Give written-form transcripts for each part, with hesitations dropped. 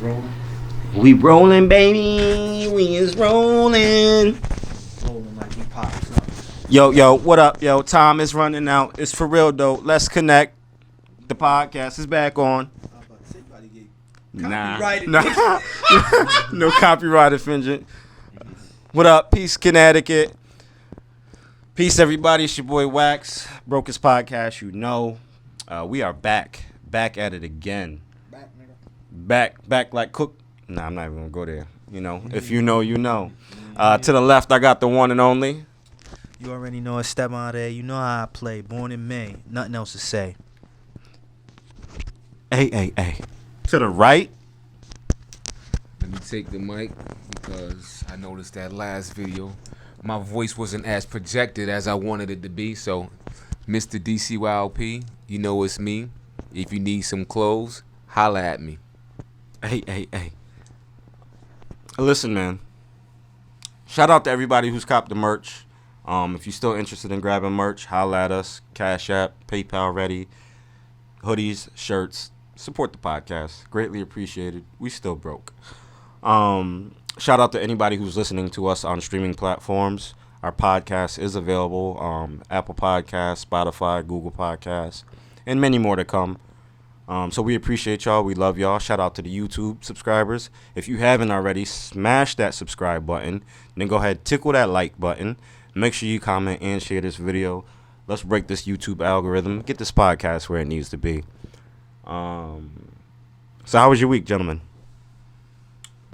rolling? We rolling, baby. We is rolling. Rolling like we pops. Yo, what up, yo? Time is running out. It's for real, though. Let's connect. The podcast is back on. Nah. No copyright infringement. What up? Peace, Connecticut. Peace, everybody. It's your boy Wax. Brokest podcast, you know. We are back. Back at it again. Back, nigga. Back like cook. Nah, I'm not even going to go there. You know, if you know, you know. To the left, I got the one and only. You already know it's Steban there. You know how I play. Born in May. Nothing else to say. Hey. To the right. Let me take the mic because I noticed that last video, my voice wasn't as projected as I wanted it to be. So, Mr. DCYLP, you know it's me. If you need some clothes, holla at me. Hey. Listen, man. Shout out to everybody who's copped the merch. If you're still interested in grabbing merch, holla at us. Cash App, PayPal ready. Hoodies, shirts. Support the podcast. Greatly appreciated. We still broke. Shout out to anybody who's listening to us on streaming platforms. Our podcast is available. Apple Podcasts, Spotify, Google Podcasts, and many more to come. So we appreciate y'all. We love y'all. Shout out to the YouTube subscribers. If you haven't already, smash that subscribe button. Then go ahead, tickle that like button. Make sure you comment and share this video. Let's break this YouTube algorithm. Get this podcast where it needs to be. So how was your week, gentlemen?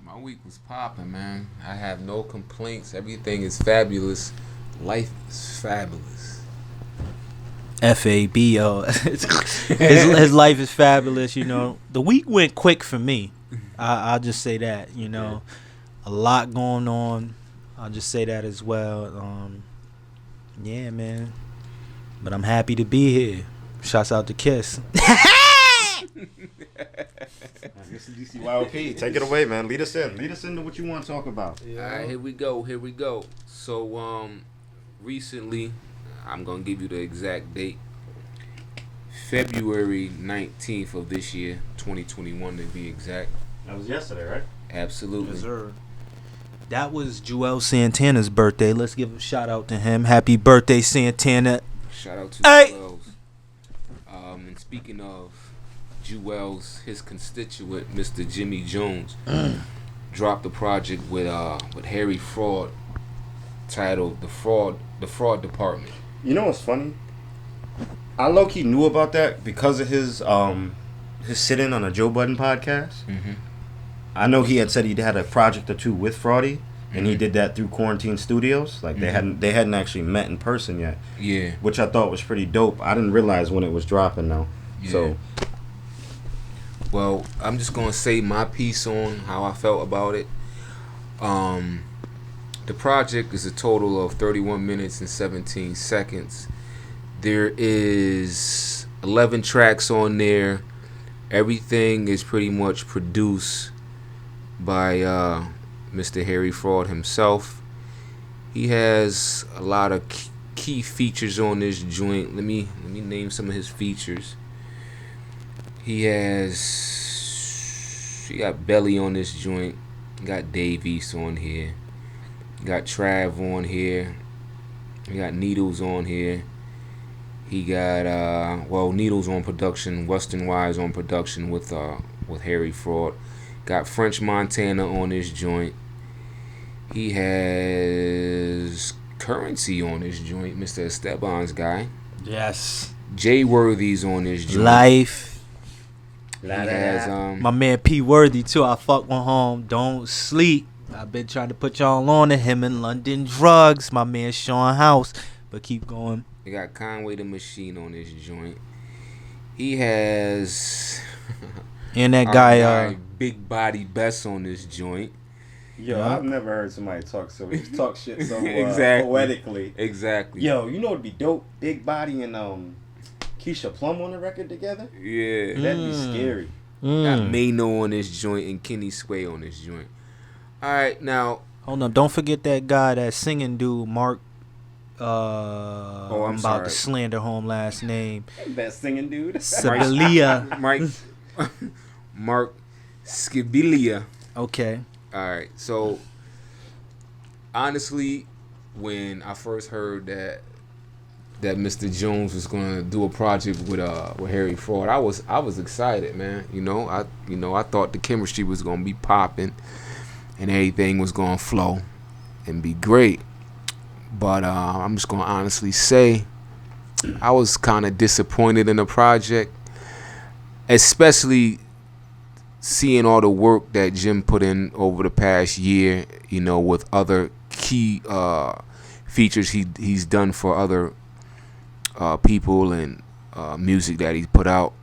My week was popping, man. I have no complaints. Everything is fabulous. Life is fabulous. FABO. His life is fabulous, you know. The week went quick for me. I'll just say that, you know. A lot going on. I'll just say that as well. Yeah, man. But I'm happy to be here. Shouts out to Kiss. Mr. DCYOP, take it away, man. Lead us into what you want to talk about. Yeah. All right, here we go. So, recently, I'm going to give you the exact date. February 19th of this year, 2021 to be exact. That was yesterday, right? Absolutely. Yes, sir. That was Joel Santana's birthday. Let's give a shout out to him. Happy birthday, Santana. Shout out to Joel's. And speaking of Joel's, his constituent, Mr. JimJones, dropped a project with Harry Fraud titled The Fraud Department. You know what's funny? I low-key knew about that because of his sit-in on a Joe Budden podcast. Mm-hmm. I know he had said he had a project or two with Fraudy, and he did that through Quarantine Studios. Like they hadn't actually met in person yet. Yeah. Which I thought was pretty dope. I didn't realize when it was dropping though. Yeah. So. Well, I'm just gonna say my piece on how I felt about it. The project is a total of 31 minutes and 17 seconds. There is 11 tracks on there. Everything is pretty much produced by Mr. Harry Fraud himself. He has a lot of key features on this joint. Let me name some of his features. He got Belly on this joint. He got Dave East on here. He got Trav on here. He got Needles on here. He got Needles on production. Western Wise on production with Harry Fraud. Got French Montana on this joint. He has Currency on this joint, Mr. Esteban's guy. Yes. Jay Worthy's on this joint. Life. He has my man P Worthy too. I fuck one home. Don't sleep. I've been trying to put y'all on to him in London Drugs. My man Sean House. But keep going. He got Conway the Machine on this joint. He has and that guy Big Body Best on this joint. Yo, I've never heard somebody talk shit so exactly. poetically. Exactly. Yo, you know what'd be dope? Big Body and Keisha Plum on the record together? Yeah. That'd be scary. Got Mano on this joint and Kenny Sway on this joint. Alright, now hold up, don't forget that guy, that singing dude, Mark. I'm about sorry. to slander home last name. That singing dude. Sibilia. Mark Skibilia. Okay. All right. So honestly, when I first heard that Mr. Jones was gonna do a project with Harry Fraud, I was excited, man. I thought the chemistry was gonna be popping and everything was gonna flow and be great. But I'm just gonna honestly say I was kind of disappointed in the project, especially seeing all the work that Jim put in over the past year. With other key features he's done for other people and music that he's put out.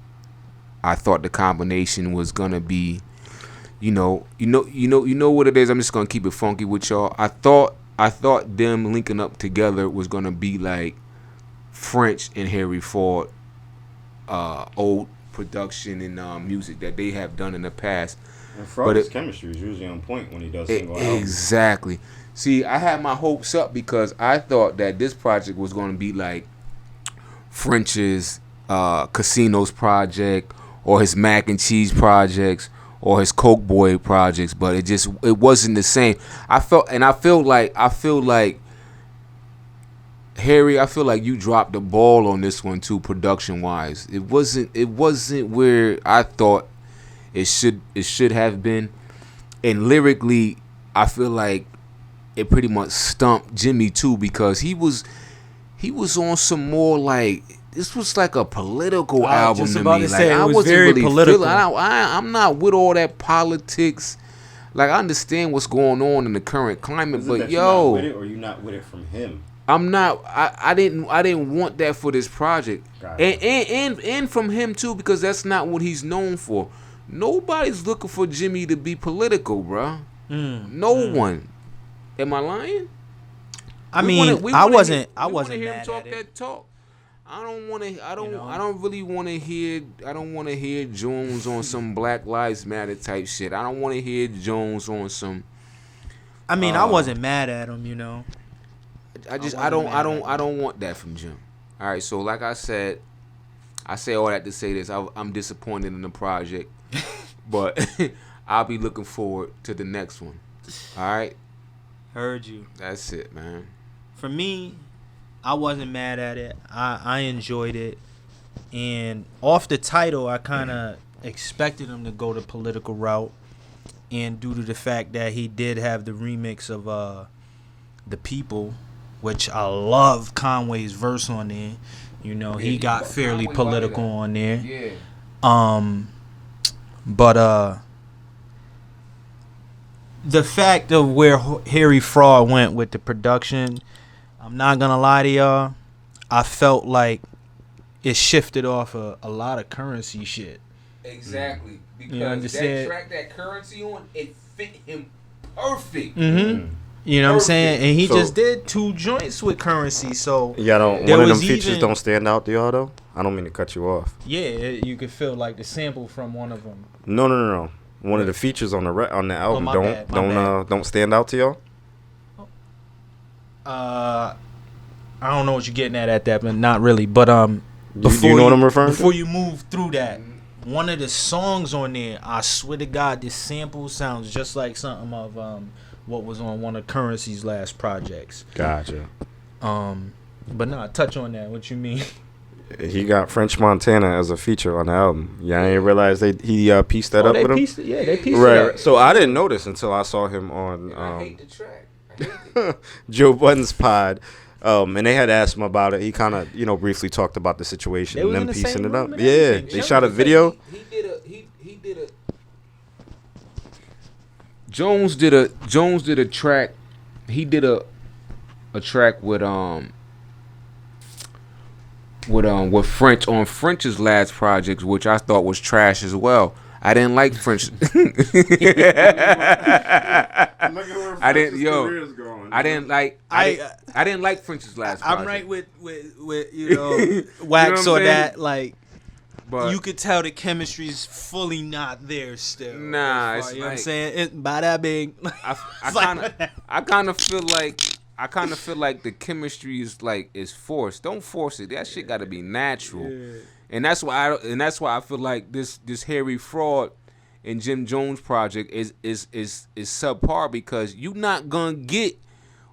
I thought the combination was gonna be, you know what it is. I'm just gonna keep it funky with y'all. I thought them linking up together was gonna be like French and Harry Fraud, old production and music that they have done in the past. And Fraud's chemistry is usually on point when he does single albums. Exactly. See, I had my hopes up because I thought that this project was gonna be like French's Casinos project or his Mac and Cheese projects or his Coke Boy projects, but it wasn't the same. I feel like Harry, I feel like you dropped the ball on this one too, production wise. It wasn't where I thought it should have been, and lyrically, I feel like it pretty much stumped Jimmy too because he was on some more like. This was like a political album to me. I wasn't really political. I'm not with all that politics. Like I understand what's going on in the current climate, but you're not with it, or you're not with it from him. I'm not. I didn't want that for this project, and from him too because that's not what he's known for. Nobody's looking for Jimmy to be political, bruh. No one. Am I lying? I wasn't hear him talk that talk. I don't really want to hear. I don't want to hear Jones on some Black Lives Matter type shit. I don't want to hear Jones on some. I wasn't mad at him. I don't want that from Jim. All right, so like I said, I say all that to say this. I'm disappointed in the project, but I'll be looking forward to the next one. All right. Heard you. That's it, man. For me, I wasn't mad at it. I enjoyed it. And off the title, I kind of expected him to go the political route. And due to the fact that he did have the remix of The People, which I love Conway's verse on there. He got fairly political on there. Yeah. But the fact of where Harry Fraud went with the production, I'm not gonna lie to y'all, I felt like it shifted off a lot of Currency shit. Exactly. Because understand? That track that Currency on, it fit him perfect. Mm-hmm. You know what I'm saying? And he just did 2 joints with Currency, so one of them features don't stand out to y'all though? I don't mean to cut you off. Yeah, you could feel like the sample from one of them. No. One of the features on the album don't stand out to y'all? I don't know what you're getting at that, but not really. But do you know what I'm referring to? Before you move through that, one of the songs on there, I swear to God, this sample sounds just like something of what was on one of Currency's last projects. Gotcha. But nah, touch on that. What you mean? He got French Montana as a feature on the album. Yeah, I didn't realize he pieced that up with him. They pieced it up. So I didn't notice until I saw him on I hate the track. Joe Budden's pod. And they had asked him about it. He kind of, briefly talked about the situation and them piecing it up. Yeah, they shot a video. He did a. Jones did a track. He did a track with French on French's last project, which I thought was trash as well. I didn't like French. I didn't like French's last project. I'm right with Wax or that. Like, but you could tell the chemistry's fully not there still. Nah, it's you know what I'm saying? By that big. I kind of feel like the chemistry is forced. Don't force it. That shit got to be natural. Yeah. And that's why I feel like this Harry Fraud and JimJones project is subpar because you not gonna get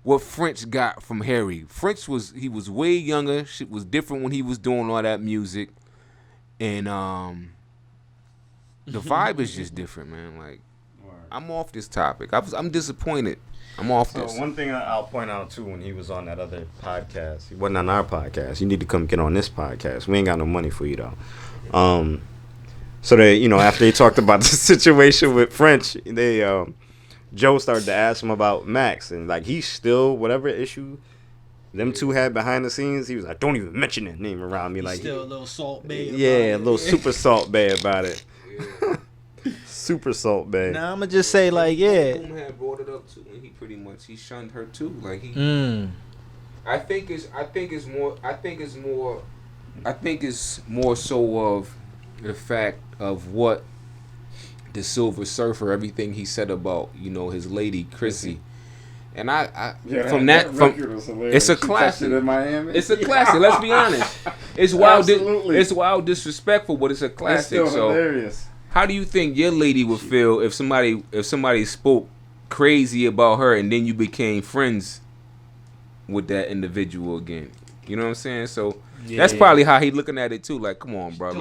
what French got from Harry. French was way younger. Shit was different when he was doing all that music, and the vibe is just different, man. Like, I'm off this topic. I'm disappointed. I'm off this. So one thing I'll point out too, when he was on that other podcast, he wasn't on our podcast. You need to come get on this podcast. We ain't got no money for you though. So they, after they talked about the situation with French, they Joe started to ask him about Max, and like he's still whatever issue them two had behind the scenes. He was like, "Don't even mention that name around me." Like still a little salt bay. Yeah, a little super salt bay about it. Super salt bay. Now I'm gonna just say like, yeah. Boom had brought it up too, and he shunned her too. Like he. I think it's more so of the fact of what the Silver Surfer, everything he said about his lady Chrissy, and it's a classic. In Miami. It's a classic. Let's be honest. It's wild. It's wild disrespectful, but it's a classic. It's still hilarious. How do you think your lady would feel if somebody spoke crazy about her and then you became friends with that individual again? You know what I'm saying? So that's probably how he looking at it too. Like, come on, bro.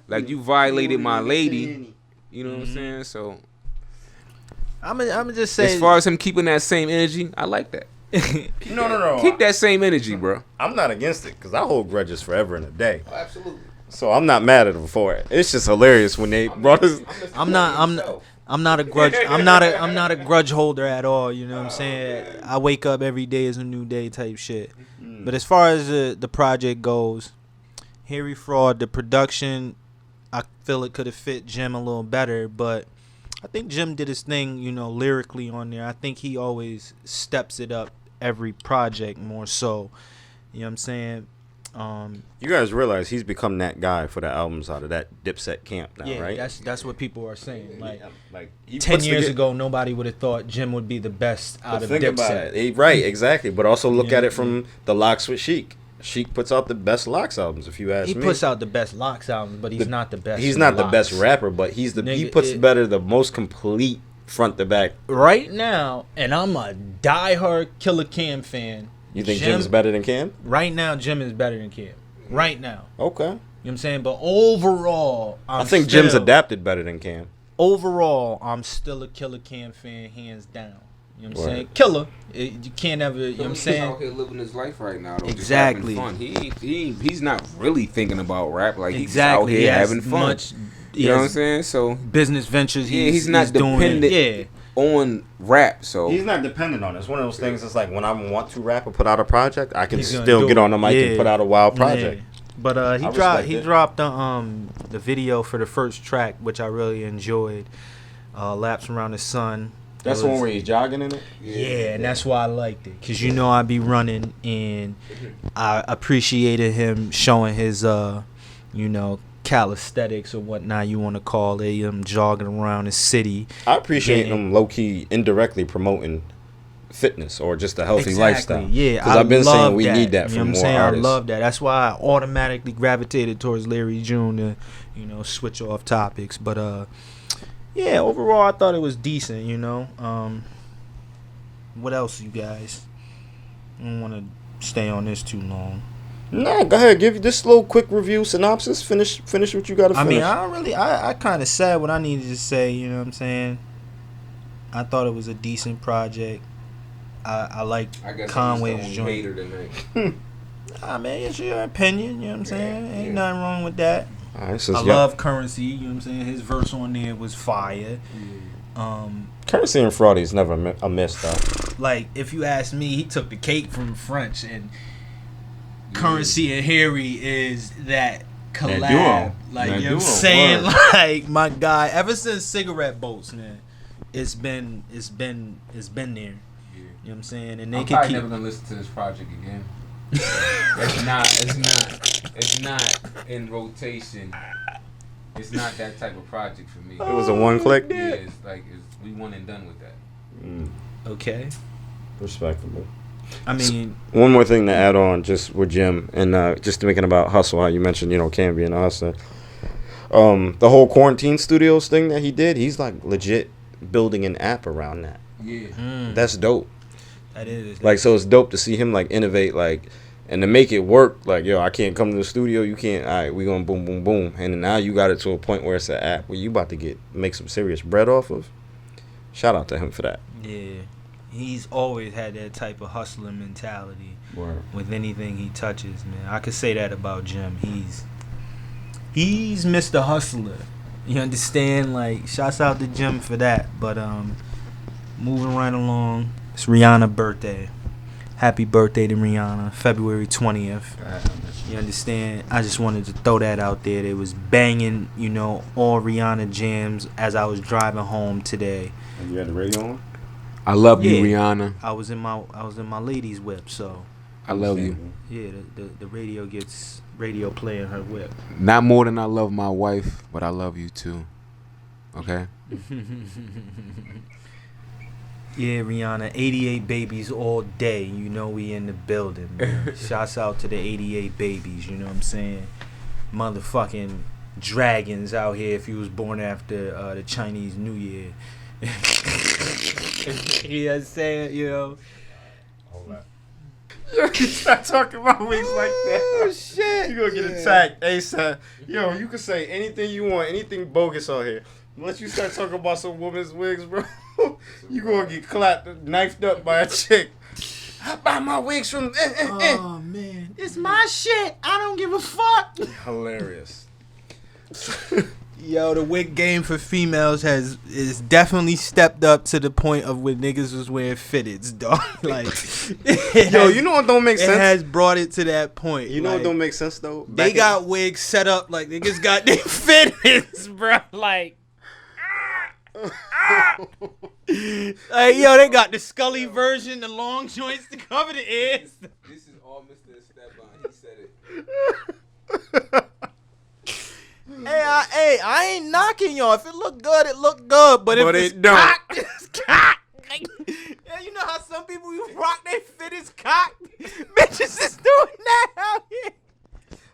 Like you violated my lady. You know what I'm saying? So I'm gonna just say, as far as him keeping that same energy, I like that. No. Keep that same energy, bro. I'm not against it because I hold grudges forever and a day. Oh, absolutely. So I'm not mad at him for it. It's just hilarious when they brought us. I'm not a grudge. I'm not a grudge holder at all. You know what I'm saying? I wake up every day as a new day type shit. But as far as the project goes, Harry Fraud, the production, I feel it could have fit Jim a little better. But I think Jim did his thing, lyrically on there. I think he always steps it up every project more so. You know what I'm saying? You guys realize he's become that guy for the albums out of that Dipset camp now, right? That's what people are saying. Like 10 years ago, nobody would have thought Jim would be the best out of Dipset. Right, exactly. But also look at it from the Locks with Sheik. Sheik puts out the best Locks albums, if you ask me. He puts out the best Locks albums, but he's not the best. He's not the best rapper, but he puts better the most complete front to back. Right now, and I'm a diehard Killer Cam fan. You think Jim's better than Cam? Right now, Jim is better than Cam. Right now. Okay. You know what I'm saying? But overall, I think Jim's adapted better than Cam. Overall, I'm still a Killer Cam fan, hands down. You know what I'm saying? Killer. You can't ever, you know what I'm saying? He's out here living his life right now, though. Exactly. Just having fun. He's not really thinking about rap. Like, he's out here having fun. You know what I'm saying? So business ventures. He's not dependent on rap. So he's not dependent on it. It's one of those things. It's like when I want to rap or put out a project, I can still get on the mic and put out a wild project. But he dropped the video for the first track, which I really enjoyed. Laps Around the Sun. That's the one where he's jogging in it? Yeah, and that's why I liked it. Because I be running, and I appreciated him showing his, calisthenics or whatnot you want to call it, jogging around the city. I appreciate him low-key indirectly promoting fitness or just a healthy lifestyle. Yeah, because I've been saying we need that from more artists. I love that. That's why I automatically gravitated towards Larry June to, switch off topics. But, yeah, overall, I thought it was decent, What else, you guys? I don't want to stay on this too long. No, go ahead. Give this little quick review, synopsis. Finish what you got to finish. I kind of said what I needed to say, you know what I'm saying? I thought it was a decent project. I like Conway's joint. Man, it's your opinion, you know what I'm saying? Ain't nothing wrong with that. All right, I love Currency, you know what I'm saying? His verse on there was fire. Currency and Fraudy is never a miss, though. Like, if you ask me, he took the cake from French, and Currency and Harry is that collab. That duo. Like, that you know what I'm duo. saying? Word. Like, my guy, ever since Cigarette Boats, man, it's been there. You know what I'm saying? And they I'm can probably keep never gonna listen to this project again. It's not in rotation. It's not that type of project for me. It was a one click? Yeah, it's we one and done with that. Okay. Respectable. I mean, one more thing to add on just with Jim and just thinking about hustle, how you mentioned, Cam being a hustler. The whole quarantine studios thing that he did, he's like legit building an app around that. Yeah. That's dope. That is Like, so it's dope to see him like innovate, like, and to make it work. Like, yo, I can't come to the studio, you can't. All right, we gonna boom, boom, boom, and then now you got it to a point where it's an app where you about to make some serious bread off of. Shout out to him for that. Yeah, he's always had that type of hustling mentality with anything he touches, man. I could say that about Jim. He's Mr. Hustler. You understand? Like, shouts out to Jim for that. But moving right along, it's Rihanna's birthday. Happy birthday to Rihanna, February 20th. You understand? I just wanted to throw that out there. They was banging, all Rihanna jams as I was driving home today. And you had the radio on? I love you, Rihanna. I was in my ladies' whip, so I love you. yeah, the radio gets radio play in her whip. Not more than I love my wife, but I love you too. Okay? Yeah, Rihanna, 88 babies all day. We in the building, man. Shouts out to the 88 babies, you know what I'm saying? Motherfucking dragons out here if you was born after the Chinese New Year. You know what I'm saying, Hold up. Yo, you start talking about wigs like that. Oh, shit. You gonna get attacked ASAP. Yo, you can say anything you want, anything bogus on here. Unless you start talking about some women's wigs, bro, you gonna get clapped, knifed up by a chick. I buy my wigs from. Oh, man. It's my shit. I don't give a fuck. Hilarious. Yo, the wig game for females is definitely stepped up to the point of when niggas was wearing fitteds, dog. Like, yo, you know what don't make sense? It has brought it to that point. You know what don't make sense though? They got wigs set up like niggas got their fitteds, bro. Like, like, yo, they got the Scully version, the long joints to cover the ears. This is all Mr. Esteban. He said it. Hey, I ain't knocking y'all. If it look good, it look good. But if it's cocked, it's cocked. Like, yeah, you know how some people rock their fit is cocked? Bitches is doing that out here.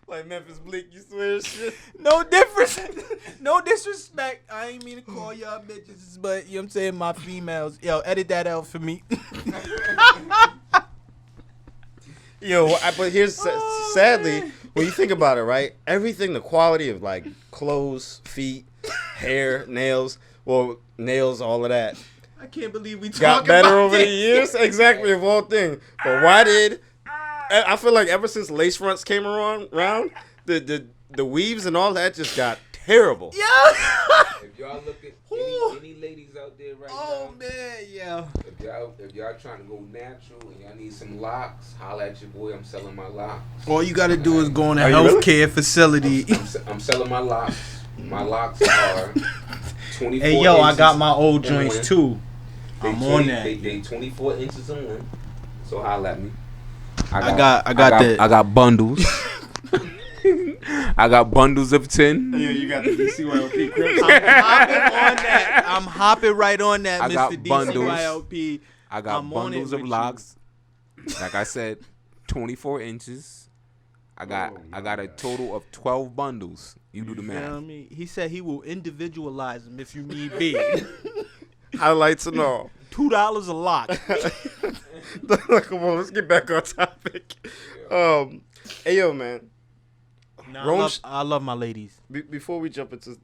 Like Memphis Bleak, you swear shit. No difference. No disrespect. I ain't mean to call y'all bitches, but you know what I'm saying, my females. Yo, edit that out for me. Yo, but here's sadly, when you think about it, right? Everything, the quality of like clothes, feet, hair, nails, nails, all of that. I can't believe we got better over the years. Exactly, of all things. But why did I feel like ever since lace fronts came around, the weaves and all that just got terrible. Yeah. If y'all look at any ladies out there right now. Oh man, yeah. If y'all trying to go natural and y'all need some locks, holla at your boy. I'm selling my locks. All you gotta do is go in a healthcare facility. I'm selling my locks. My locks are 24. Hey yo, I got inches my old joints in too. They I'm 20, on that. They 24 inches in one. So holla at me. I got bundles. I got bundles of 10. Yeah, you got the DCYLP Crips. I'm hopping right on that, I Mr. got DCYLP. I got bundles of locks. Like I said, 24 inches. I got a total of 12 bundles. You do the math. Feel me? He said he will individualize them if you need be. Highlights and all. $2 a lock. Come on, let's get back on topic. Hey yo, man. I love my ladies. Before we jump into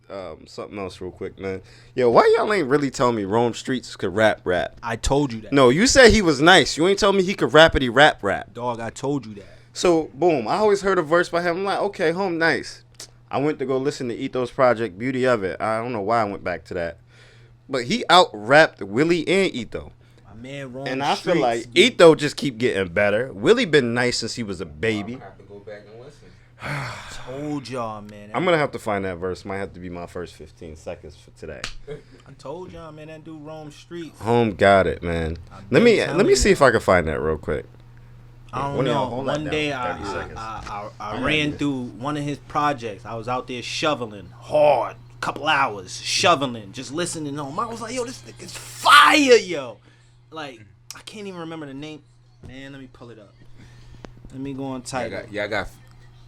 something else real quick, man. Yo, why y'all ain't really tell me Rome Streets could rap? I told you that. No, you said he was nice. You ain't tell me he could rappity rap. Dog, I told you that. So, boom. I always heard a verse by him. I'm like, okay, home nice. I went to go listen to Ethos Project, Beauty of It. I don't know why I went back to that. But he out-rapped Willie and Etho. My man Rome And I Streets, feel like Etho just keep getting better. Willie been nice since he was a baby. I'm gonna have to go back and listen. told y'all, man. I'm going to have to find that verse. Might have to be my first 15 seconds for today. I told y'all, man, that dude Rome Streets. Home got it, man. Let me see if I can find that real quick. I don't know. One day I ran through one of his projects. I was out there shoveling hard, couple hours shoveling, just listening to him. I was like, yo, this nigga's fire, yo. Like, I can't even remember the name. Man, let me pull it up. Let me go on title.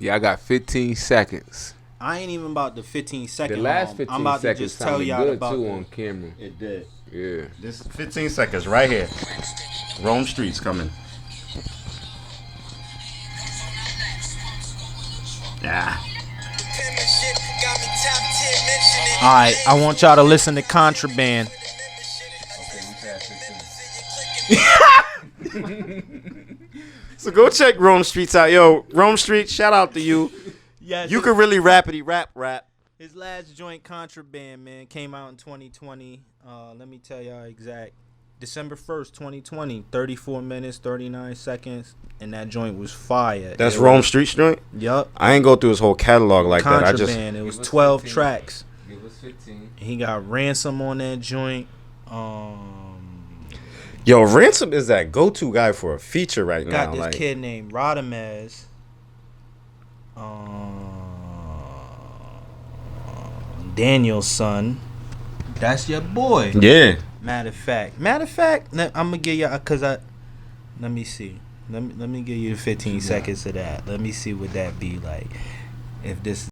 I got 15 seconds. I ain't even about the 15-second. The last 15 I'm about seconds to just tell y'all good about too on camera. It did. Yeah. This is 15 seconds right here. Rome Street's coming. Yeah. All right, I want y'all to listen to Contraband. Okay, we passed 15. So go check Rome Streets out. Yo, Rome Street, shout out to you. Yes, You could really rapidy rap. his last joint, Contraband, man, came out in 2020. Let me tell y'all exact. December 1st, 2020, 34 minutes, 39 seconds, and that joint was fire. That's Rome Street's joint? Yup. I ain't go through his whole catalog like that. I just Contraband. It was 12 15. tracks. It was 15. He got Ransom on that joint. Yo, Ransom is that go-to guy for a feature right now. Got this Like, kid named Rodamez. Daniel's son. That's your boy. yeah. Matter of fact, I'm gonna give you let me see. Let me give you 15 seconds of that. Let me see what that be like. If this.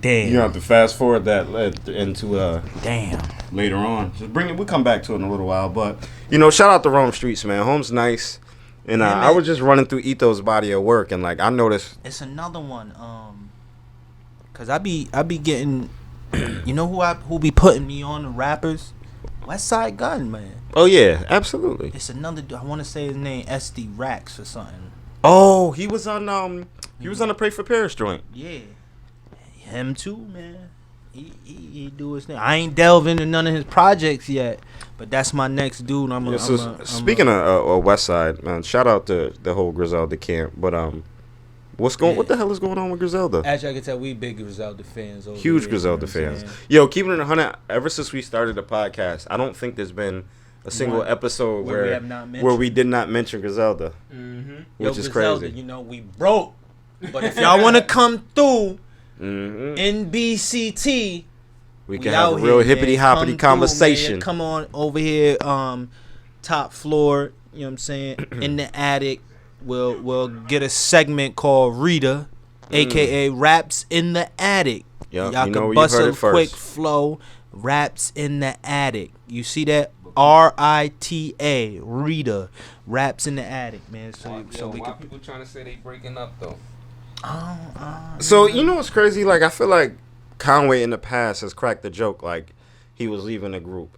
Damn. You have to fast forward that into Damn. later on. Just bring it. We'll come back to it in a little while. But shout out to Rome Streets, man. Home's nice. And Yeah, I man. was just running through Ethos' body of work, and like I noticed. It's another one. Cause I be getting, you know who be putting me on the rappers? Westside Gun, man. Oh yeah, absolutely. It's another. I want to say his name SD Rax or something. Oh, he was on the Pray for Paris joint. Yeah, him too, man. He do his thing. I ain't delve into none of his projects yet, but that's my next dude. Speaking of Westside, man, shout out to the whole Griselda camp. But what the hell is going on with Griselda? As y'all can tell, we big Griselda fans. Huge here, Griselda you know what I'm fans. saying? Yo, keeping it 100. Ever since we started the podcast, I don't think there's been a single One episode where we have not mentioned. where we did not mention Griselda, Yo, which is Griselda, crazy. you know we broke, but if y'all want to come through Mm-hmm. NBCT, We can have a real hippity hoppity conversation. Come on over here, top floor. You know what I'm saying? In the attic, we'll get a segment called Rita, aka Raps in the Attic. Yep, Y'all you know can where you bust heard a it first. quick flow. Raps in the Attic. You see that? RITA, Rita, Raps in the Attic, man. So we why can. people trying to say they breaking up though? So you know what's crazy? Like I feel like Conway in the past has cracked the joke, like he was leaving the group,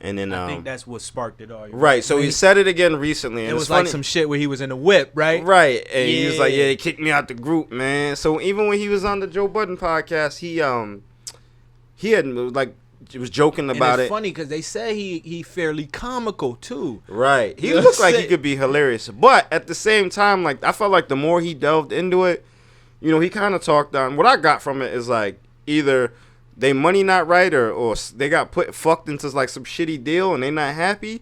and then I think that's what sparked it all. right. So he said it again recently, and It was it's like funny. some shit where he was in the whip, right? Right, and he was like, Yeah. "Yeah, they kicked me out the group, man." So even when he was on the Joe Budden podcast, he had like was joking about and it's it. funny because they say he fairly comical too. Right, he You know looked what I'm like he saying? could be hilarious, but at the same time, like I felt like the more he delved into it, he kind of talked on. What I got from it is like either they money not right, or they got fucked into like some shitty deal and they not happy,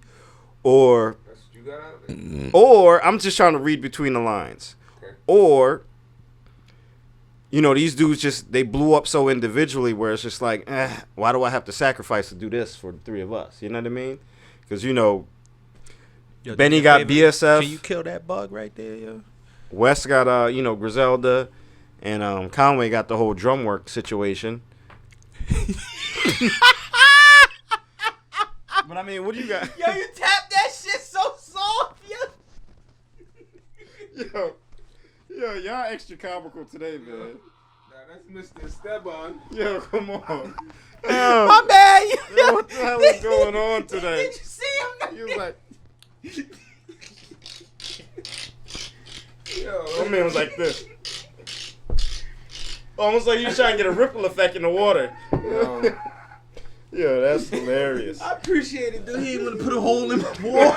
or That's what you got out of it. or I'm just trying to read between the lines, Okay. or these dudes just they blew up so individually where it's just like, why do I have to sacrifice to do this for the three of us? You know what I mean? Because Yo, Benny do me a got favor. BSF. Can you kill that bug right there, yo? West got Griselda, and Conway got the whole drum work situation. But I mean, what do you got? Yo, you tapped that shit so soft, yo. Yo, y'all extra comical today, man. Nah, that's Mr. Esteban. Yo, come on. My bad. Yo, what the hell is going on today? Did you see him? He was like, Yo, my man was like this. Almost like you trying to get a ripple effect in the water. Yo, that's hilarious. I appreciate it, dude. He ain't want to put a hole in my wall.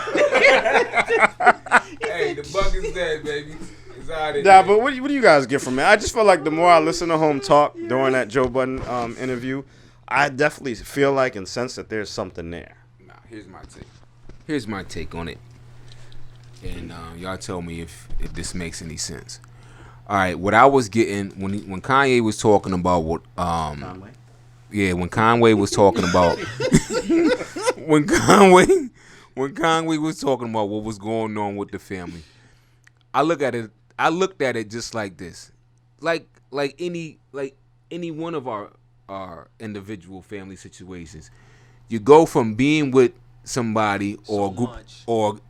hey, the bug is dead, baby. It's Nah, but what do you guys get from it? I just feel like the more I listen to Home talk during that Joe Budden interview, I definitely feel like and sense that there's something there. Nah, here's my take on it, and y'all tell me if this makes any sense. All right, what I was getting when Kanye was talking about what Conway? Yeah, when Conway was talking about when Conway was talking about what was going on with the family, I looked at it just like this, like any one of our individual family situations. You go from being with somebody or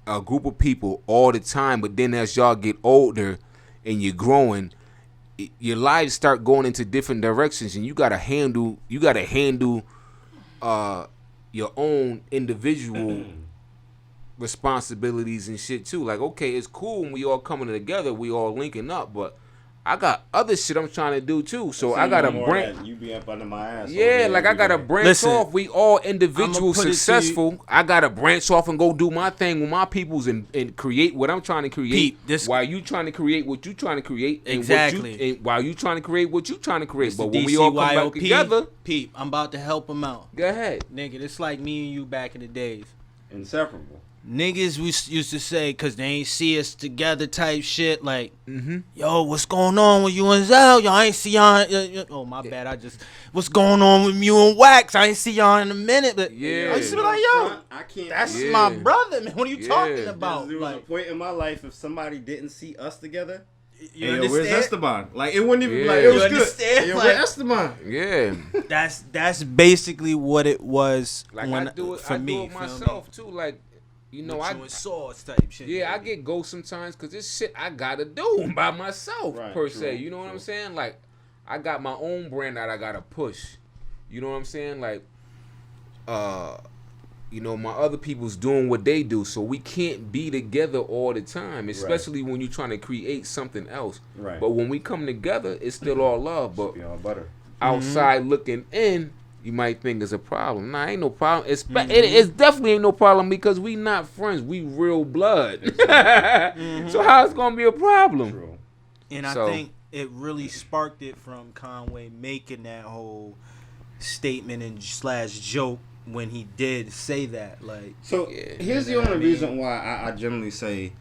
a group of people all the time, but then as y'all get older and you're growing, your lives start going into different directions, and you gotta handle your own individual responsibilities and shit too. Like, okay, it's cool when we all coming together, we all linking up, but I got other shit I'm trying to do too. So I gotta branch. You be up under my ass. Yeah, like I gotta branch off. We all individual successful. I gotta branch off and go do my thing with my peoples and create what I'm trying to create. While you trying to create what you trying to create. Exactly. And while you trying to create what you trying to create. But when DCYOP, we all come back together, Peep, I'm about to help him out. Go ahead, nigga. It's like me and you back in the days. Inseparable. Niggas we used to say, cause they ain't see us together type shit, like, yo, what's going on with you and Zell? Y'all ain't see y'all. Oh, my bad. What's going on with you and Wax? I ain't see y'all in a minute. But yeah, I used to be like, yo, I can't. That's my brother, man. What are you talking about? There was a point in my life if somebody didn't see us together. You hey, understand? Yo, where's Esteban? Like, it wouldn't even like it you was understand? good. Yo, like, where's Esteban? Yeah, that's basically what it was. Like when, I do it, for me, do it myself too. Like, you know, I sauce type shit. Yeah, I get ghost sometimes because this shit I gotta do by myself per se. You know what I'm saying? Like, I got my own brand that I gotta push. You know what I'm saying? Like, you know, my other people's doing what they do, so we can't be together all the time, especially when you're trying to create something else. Right. But when we come together, it's still all love. But all butter. Outside looking in, you might think it's a problem. Nah, ain't no problem. It's definitely ain't no problem because we not friends. We real blood. So how it's gonna be a problem? True. And I think it really sparked it from Conway making that whole statement and / joke when he did say that. Like, so here's the only reason why I generally say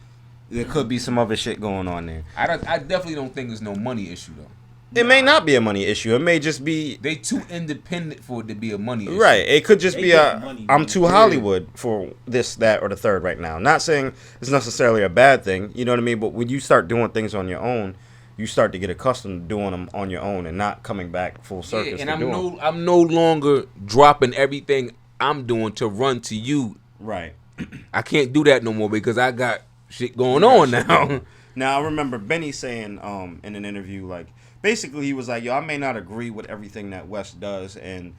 there could be some other shit going on there. I definitely don't think there's no money issue though. It may not be a money issue. It may just be they too independent for it to be a money issue. Right. It could just be I'm too Hollywood for this, that, or the third right now. Not saying it's necessarily a bad thing. You know what I mean? But when you start doing things on your own, you start to get accustomed to doing them on your own and not coming back full circus. Yeah, and I'm no longer dropping everything I'm doing to run to you. Right. I can't do that no more because I got shit going on now. Now I remember Benny saying in an interview, like, basically he was like, yo, I may not agree with everything that West does, and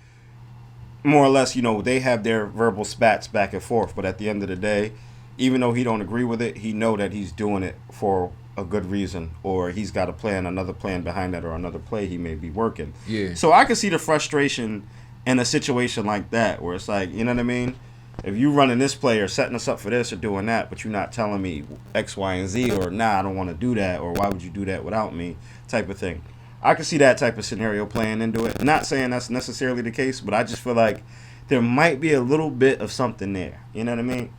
more or less, you know, they have their verbal spats back and forth, but at the end of the day, even though he don't agree with it, he know that he's doing it for a good reason, or he's got a plan, another plan behind that, or another play he may be working. Yeah. So I can see the frustration in a situation like that, where it's like, you know what I mean? If you running this play or setting us up for this or doing that, but you're not telling me X, Y, and Z, or nah, I don't want to do that, or why would you do that without me, type of thing. I can see that type of scenario playing into it. Not saying that's necessarily the case, but I just feel like there might be a little bit of something there. You know what I mean?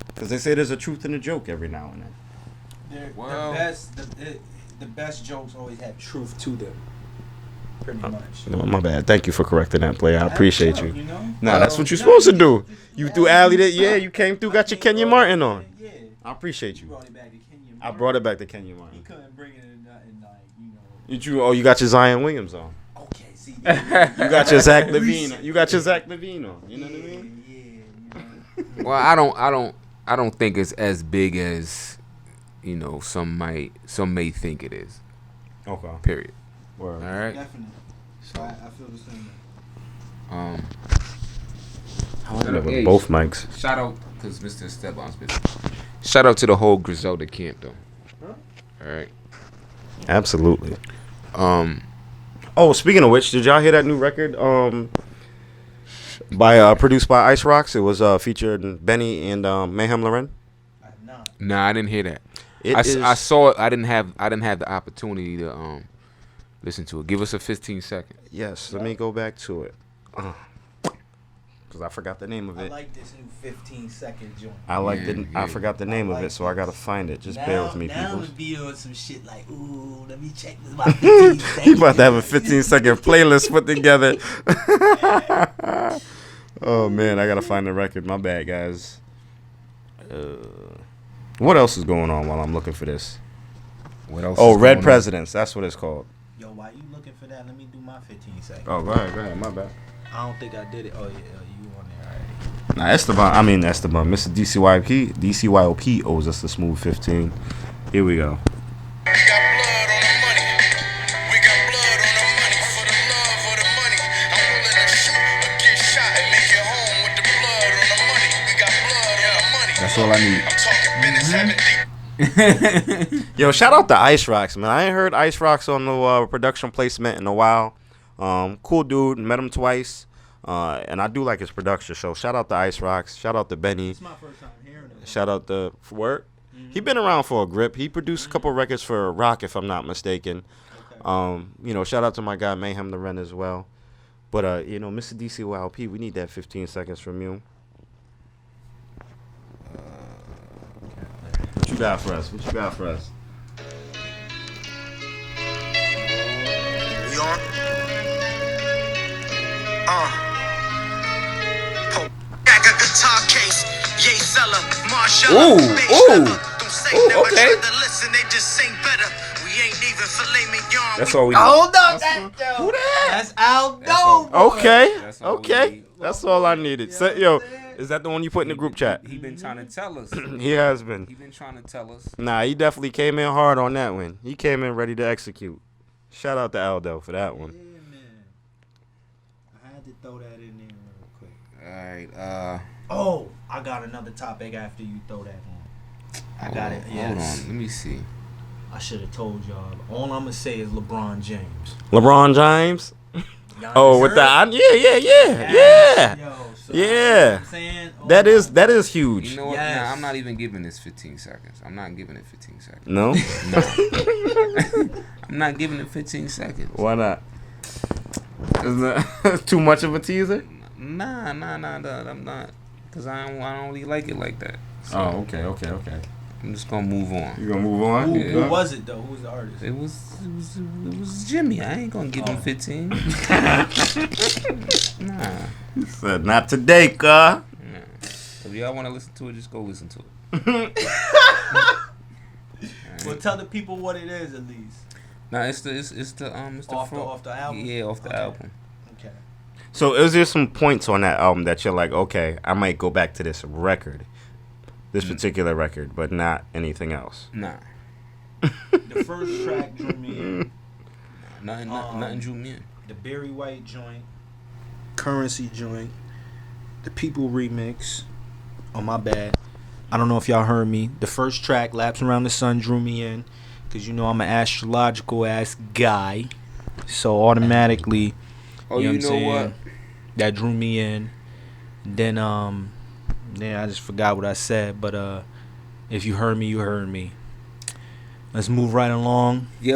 Because they say there's a truth in a joke every now and then. Well, the best jokes always have truth to them. Pretty much. My bad. Thank you for correcting that play. I appreciate you. You know? Nah, that's what you're supposed to do. You threw Alley that. Yeah, you came through, got your Kenya Martin on. Yeah. I appreciate you. Brought it back to Kenya Martin. I brought it back to Kenya Martin. He couldn't bring it in like, you know. You got your Zion Williams on. Okay, see. You got your Zach Levine. You got your Zach Levine on. You know what I mean? Yeah. You know. Well, I don't think it's as big as, you know, some may think it is. Okay. Period. Word. All right. Definitely. So I feel the same way. With both mics. Shout out because Mr. Esteban's busy. Shout out to the whole Griselda camp though. Huh? All right. Absolutely. Oh, speaking of which, did y'all hear that new record? Produced by Ice Rocks. It was featured Benny and Mayhem Loren. Nah, I didn't hear that. I saw it. I didn't have the opportunity to listen to it. Give us a 15 second. Yes, let me go back to it. Because I forgot the name of it. I like this new 15-second joint. I forgot the name of it, so I gotta find it. Just bear with me, now people. I'm gonna be on some shit like, ooh, let me check this about 15 seconds. He about to have a 15-second playlist put together. Oh man, I gotta find the record. My bad, guys. What else is going on while I'm looking for this? What else? Oh, Red Presidents. That's what it's called. Yo, while you looking for that, let me do my 15 seconds. Oh, go ahead. My bad. I don't think I did it. Oh yeah, you on there already. Nah, Esteban. Mr. DCYOP owes us the smooth 15. Here we go. We got blood on the money. We got blood on the money for the love of the money. I'm willing to shoot or get shot and make it home with the blood on the money. We got blood on the money. That's all I need. I'm talking business having deep. Yo, shout out to Ice Rocks, man. I ain't heard Ice Rocks on the production placement in a while. Cool dude. Met him twice. And I do like his production. So shout out to Ice Rocks. Shout out to Benny. It's my first time hearing it. Shout out to Work. He been around for a grip. He produced a couple records for Rock, if I'm not mistaken. Okay. Shout out to my guy Mayhem the Ren as well. But Mr. DCYLP, we need that 15 seconds from you. What you got for us? We on? Back a guitar case. Yay seller. Marshall. Okay. Listen, they just sing better. We ain't even filet mignon. That's all we need. Hold up, who that? That's Aldo. Okay. That's all we Okay. need. That's all I needed. So, yo, is that the one you put in the group chat? He been trying to tell us. He has been. He been trying to tell us. Nah, he definitely came in hard on that one. He came in ready to execute. Shout out to Aldo for that one. Yeah, man. I had to throw that in there real quick. All right. Oh, I got another topic after you throw that on. I got it. Yes. Hold on. Let me see. I should have told y'all. All I'm gonna say is LeBron James. LeBron James? Giannis Oh, with the hurt? yeah. Yo, so Yeah. you know what I'm saying? Oh, That is huge. You know what? Yes. Nah, I'm not even giving this 15 seconds. I'm not giving it 15 seconds. No? I'm not giving it 15 seconds. Why not? Isn't that too much of a teaser? Nah, I'm not. Because I don't really like it like that. So Oh, okay. I'm just going to move on. You gonna move on? Who was it though? Who was the artist? It was Jimmy. I ain't going to give him 15. Nah. He said, not today, cuh. If y'all want to listen to it, just go listen to it. Well, tell the people what it is at least. Nah, it's the Off the album? Yeah, off the Okay. album. Okay. So is there some points on that album that you're like, okay, I might go back to this record, this particular record, but not anything else? Nah. The first track drew me in. Nothing drew me in. The Barry White joint, Currency joint, the People remix. Oh, my bad. I don't know if y'all heard me. The first track, Laps Around the Sun, drew me in. Because you know I'm an astrological ass guy. So automatically, Oh, you know what? that drew me in. Then, I just forgot what I said. But if you heard me, you heard me. Let's move right along. We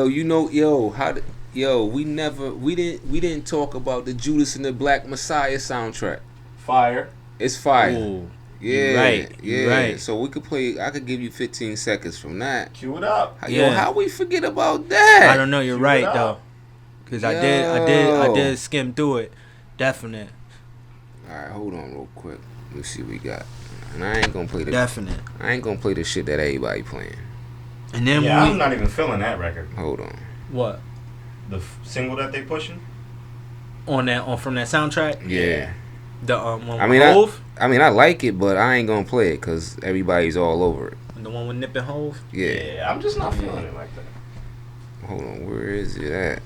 didn't talk about the Judas and the Black Messiah soundtrack. Fire. It's fire. Ooh, Yeah, you're right. So we could play. I could give you 15 seconds from that. Cue it up. Yo, how we forget about that? I don't know. You're Cue right it up. though. Because I Yo. did skim through it. Definite. All right, hold on real quick. Let's see what we got. And I ain't gonna play the. Definite. I ain't gonna play the shit that everybody playing. And then Yeah, we I'm not even feeling that record. Hold on. what The single that they pushing? on from that soundtrack? Yeah. The one with I mean, Hove? I like it, but I ain't gonna play it because everybody's all over it. The one with Nip and Hove? Yeah. I'm just not feeling it like that. Hold on, where is it at?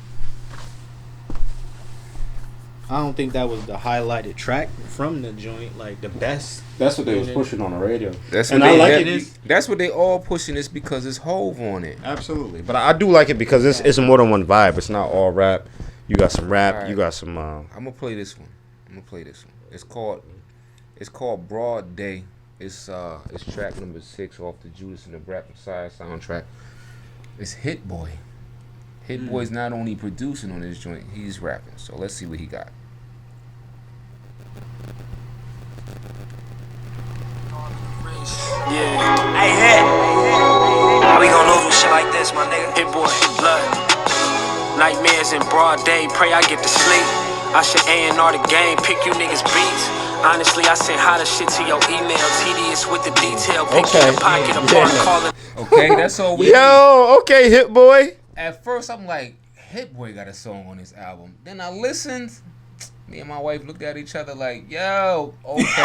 I don't think that was the highlighted track from the joint, like the best. That's what they was pushing on the radio. That's And what I they, like that- it. That's what they all pushing. Is because it's Hove on it. Absolutely. But I do like it because it's more than one vibe. It's not all rap. You got some rap. All right. You got some. I'm gonna play this one. It's called Broad Day It's track number 6 off the Judas and the Black Messiah soundtrack. It's Hit Boy. Hit Boy's not only producing on this joint, he's rapping. So let's see what he got. Yeah. Hey, Hit. How we gonna lose with shit like this, my nigga? Hit Boy, blood. Nightmares in broad day, pray I get to sleep. I should A&R the game, pick you niggas beats. Honestly, I sent hotter shit to your email. Tedious with the detail. Picture Okay. the pocket apart, calling. Okay, that's all we Yo, okay, Hit Boy. At first, I'm like, Hit Boy got a song on his album. Then I listened. Me and my wife looked at each other like, yo, okay.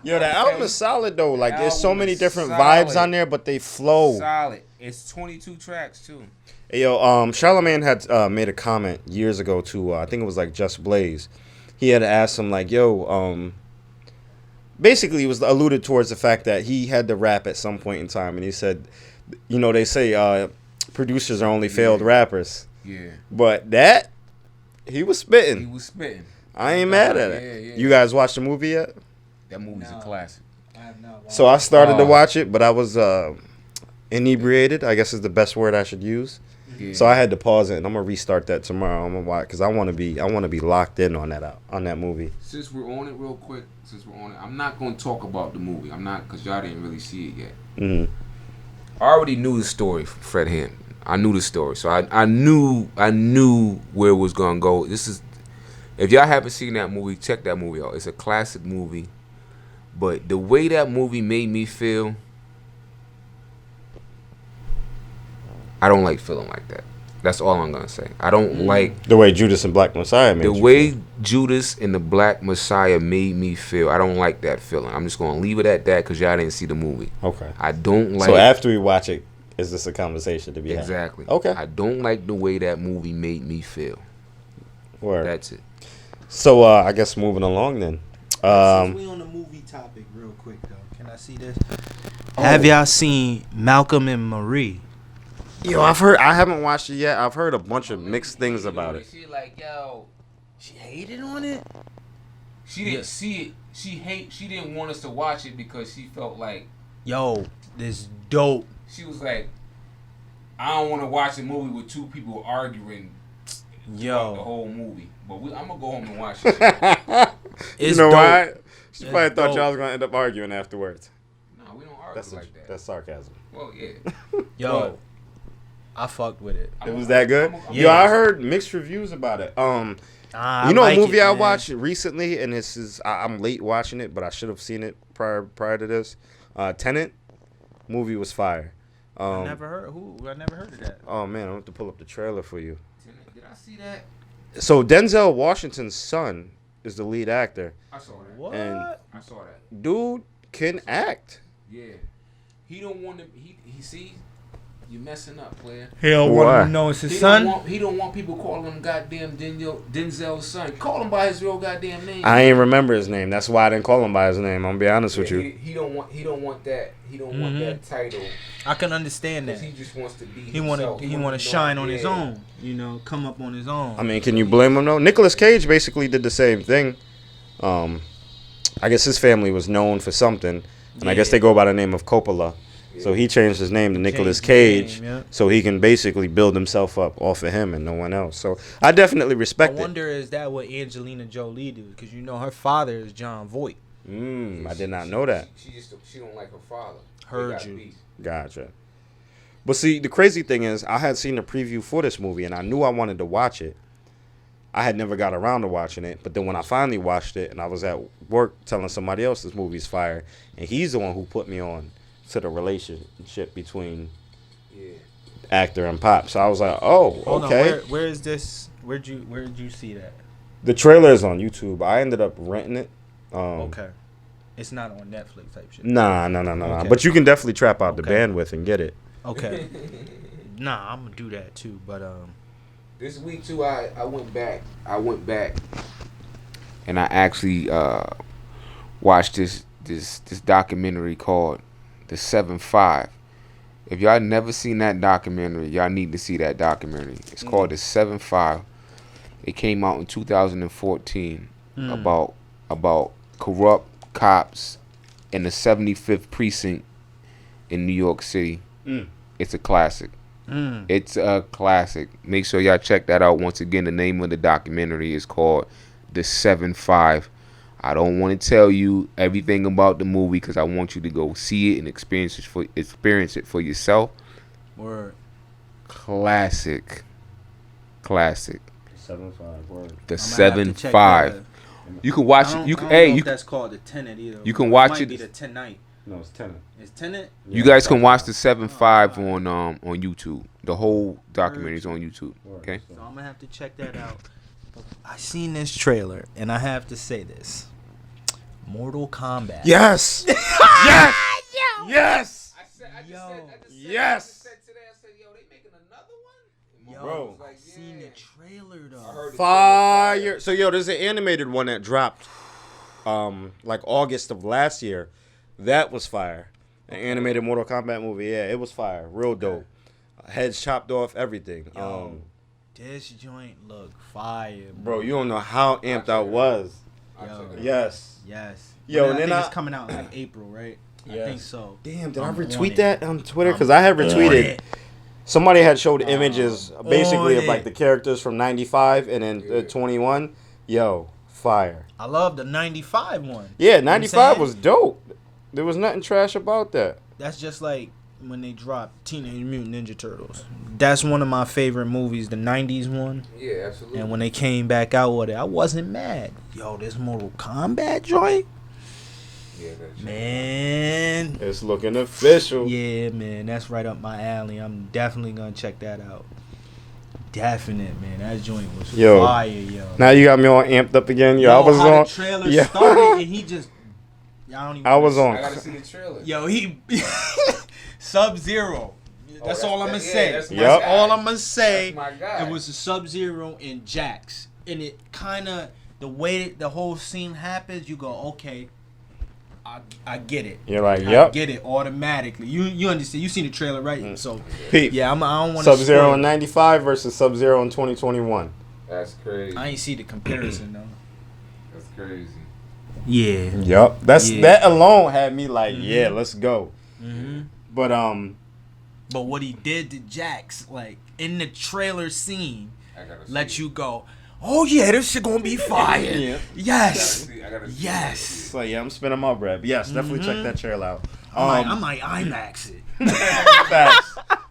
Yo, the album is solid though. Like, there's so Album many is different solid. vibes on there, but they flow. Solid. It's 22 tracks, too. Hey, yo, Charlamagne had made a comment years ago to I think it was like Just Blaze. He had asked him like, yo, basically it was alluded towards the fact that he had to rap at some point in time, and he said, you know, they say producers are only failed rappers. Yeah. But that he was spitting. He was spitting. I ain't mad at it. Yeah. You guys watched the movie yet? That movie's a classic. I have not watched. So I started to watch it, but I was inebriated, I guess is the best word I should use. Yeah. So I had to pause it, and I'm gonna restart that tomorrow. I'm gonna watch because I want to be locked in on that movie. Since we're on it real quick, I'm not going to talk about the movie. I'm not, because y'all didn't really see it yet. Mm-hmm. I already knew the story from Fred Hampton. I knew the story, so I knew where it was gonna go. This is, if y'all haven't seen that movie, check that movie out. It's a classic movie, but the way that movie made me feel, I don't like feeling like that. That's all I'm gonna say. I don't like The way Judas and Black Messiah made the you way feel. Judas and the Black Messiah made me feel. I don't like that feeling. I'm just gonna leave it at that because y'all didn't see the movie. Okay. I don't like. So after we watch it, is this a conversation to be had? Exactly. Okay. I don't like the way that movie made me feel. Word. That's it. So I guess moving along then. Since we on the movie topic real quick though, can I see this? Have y'all seen Malcolm and Marie? Yo, I haven't watched it yet. I've heard a bunch of mixed things about it. She like, yo, She hated on it. she didn't see it. She didn't want us to watch it because she felt like, Yo, this dope. she was like, I don't want to watch a movie with two people arguing throughout the Yo, whole movie. But I'm gonna go home and watch it. You it's know dope. why? She It's probably thought dope. y'all was gonna end up arguing afterwards. No, we don't argue like that. That's sarcasm. Well, yeah. Yo, I fucked with it. It was that good. Yo, Yeah. I heard mixed reviews about it. I You know like a movie it, I man. watched recently, and this is I'm late watching it, but I should have seen it prior to this. Tenet movie was fire. I never heard of that. Oh man, I have to pull up the trailer for you. Did I see that? So Denzel Washington's son is the lead actor. I saw that. What? And I saw that. dude can act. Yeah. He don't want to. He see. You messing up, player. He don't Why? want him to know it's his He son. don't want people calling him goddamn Denzel's son. Call him by his real goddamn name. I ain't remember his name. That's why I didn't call him by his name. I'm gonna be honest with you. He don't want that. He don't want that title. I can understand that. Because he just wants to be. He want to shine on his own. You know, come up on his own. I mean, can you blame him though? Nicolas Cage basically did the same thing. I guess his family was known for something, and I guess they go by the name of Coppola. So he changed his name to Nicolas Cage, so he can basically build himself up off of him and no one else. So I definitely I respect it. wonder is that what Angelina Jolie do? Because you know her father is John Voight. I did not know that. She don't like her father. Heard you. Gotcha. But see, the crazy thing is, I had seen the preview for this movie, and I knew I wanted to watch it. I had never got around to watching it, but then when I finally watched it, and I was at work telling somebody else this movie's fire, and he's the one who put me on to the relationship between actor and pop. So I was like, oh, Hold okay. on, where is this? Where'd you see that? The trailer is on YouTube. I ended up renting it. Okay, it's not on Netflix type shit. Nah. Okay. But you can definitely trap out the Okay. bandwidth and get it. Okay, nah, I'm gonna do that too. But This week too, I went back, and I actually watched this documentary called The 7-5. If y'all never seen that documentary, y'all need to see that documentary. It's called The 7-5. It came out in 2014 about corrupt cops in the 75th precinct in New York City. It's a classic. It's a classic. Make sure y'all check that out. Once again, the name of the documentary is called The 7-5. I don't want to tell you everything about the movie because I want you to go see it and experience it for yourself. Word. Classic. 7-5 word. The I'm gonna have to check 7-5. that. You can watch it. You can. Hey, you. That's called the Tenet either. You can watch might it. Be the Tonight. No, it's Tenet. It's Tenet. You guys can watch the 7-5 on YouTube. The whole documentary is on YouTube. Okay. So I'm gonna have to check that out. I seen this trailer and I have to say this: Mortal Kombat. Yes. Yes. Yes. Yes. Yo, Bro. I seen the trailer though. Fire. So there's an animated one that dropped like August of last year. That was fire. An animated Mortal Kombat movie. Yeah, it was fire. Real dope. Heads chopped off, everything. Yo, this joint look fire, Bro, you don't know how amped I was. Yo, Yes. yes. Yo, I and think then it's coming out in like April, right? I think so. Damn, did I I'm on retweet it. that on Twitter? Because I had retweeted. Somebody had showed images basically on of like it. the characters from 95 and then 21. Yo, fire. I love the 95 one. Yeah, You know what I'm 95 saying? was dope. There was nothing trash about that. That's just like when they dropped Teenage Mutant Ninja Turtles. That's one of my favorite movies, the 90s one. Yeah, absolutely. And when they came back out with it, I wasn't mad. Yo, this Mortal Kombat joint? Yeah, that's Man. It's looking official. Yeah, man, that's right up my alley. I'm definitely gonna check that out. Definite, man. That joint was Yo. fire, yo. Now you got me all amped up again. Yo, I was how on. the trailer Yo. started and he just. I don't even. I was on. I gotta see the trailer. Yo, he Sub-Zero. That's all I'm gonna say. That's my Yep. guy. All I'm gonna say. That's my guy. It was a Sub-Zero and Jax, and it kind of the way the whole scene happens. You go, okay, I get it. You're like, I yep. get it automatically. You understand? You seen the trailer, right? So Peep. yeah, I don't want to. Sub-Zero in 95 versus Sub-Zero in 2021. That's crazy. I ain't see the comparison though. That's crazy. Yeah. Yep. That alone had me like, yeah, let's go. Mm-hmm. But But what he did to Jax, like in the trailer scene, let you go, oh yeah, this shit gonna be fire. Yeah. Yes. I gotta see Yes. so yeah, I'm spinning my bread. But yes, definitely check that trailer out. I might IMAX it.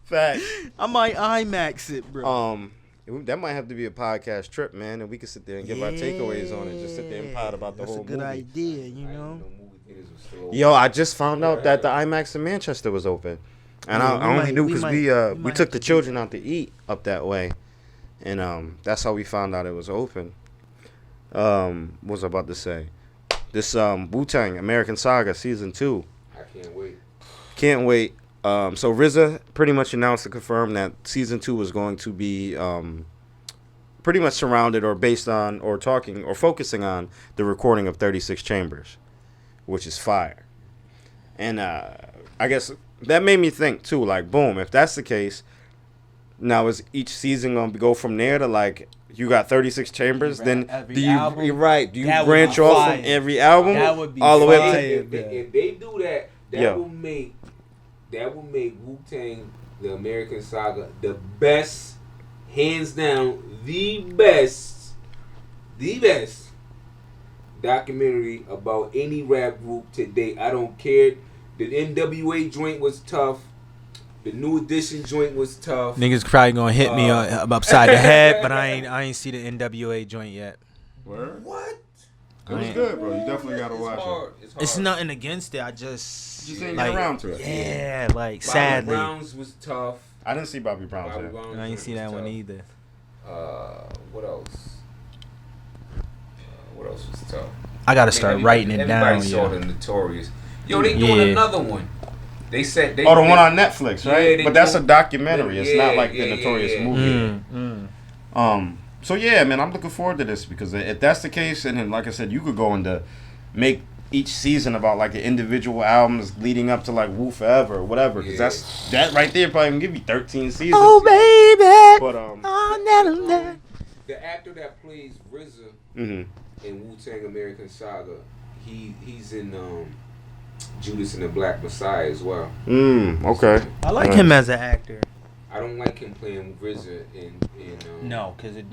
Facts. I might IMAX it, bro. That might have to be a podcast trip, man, and we can sit there and give our takeaways on it. Just sit there and pod about the That's whole a good movie. idea, you know. Yo, I just found out that the IMAX in Manchester was open, and Yeah, I only knew because we might took have the to children out to eat up that way, and that's how we found out it was open. What was I about to say? This Wu-Tang American Saga season 2. I can't wait. Can't wait. So RZA pretty much announced and confirmed that season 2 was going to be pretty much surrounded or based on or talking or focusing on the recording of 36 Chambers, which is fire. And I guess that made me think too, like, boom, if that's the case, now is each season going to go from there to like, you got 36 Chambers, then every do you, album? you're right, do you That would branch be off fire. from every album That would be all the way up to fire. If they do that, Yo. will make Wu-Tang the American Saga the best, hands down, the best documentary about any rap group today. I don't care. The NWA joint was tough. The New Edition joint was tough. Niggas probably gonna hit me upside the head, but I ain't see the NWA joint yet. Word? What? It was good, bro. You definitely got to watch it. It's nothing against it. I just Just ain't like, get around to it. Yeah, like Bobby sadly, Brown's was tough. I didn't see Bobby Brown's Bobby yet. Brown's I ain't joint see was that one tough. either. What else? What else was tough? I gotta start writing it down. Everybody saw Yo. the Notorious. Yo, they doing Yeah. another one. They said they. Oh, the one on Netflix, right? Yeah, they but that's do- a documentary. It's not Yeah, like the yeah, Notorious yeah. movie. So yeah, man, I'm looking forward to this because if that's the case, and then like I said, you could go into make each season about like an individual albums leading up to like Woo Forever or whatever. Because that right there probably can give you 13 seasons. Oh baby, But The actor that plays RZA mhm. in Wu-Tang American Saga, he's in Judas and the Black Messiah as well. Okay. I like him as an actor. I don't like him playing RZA in No, because it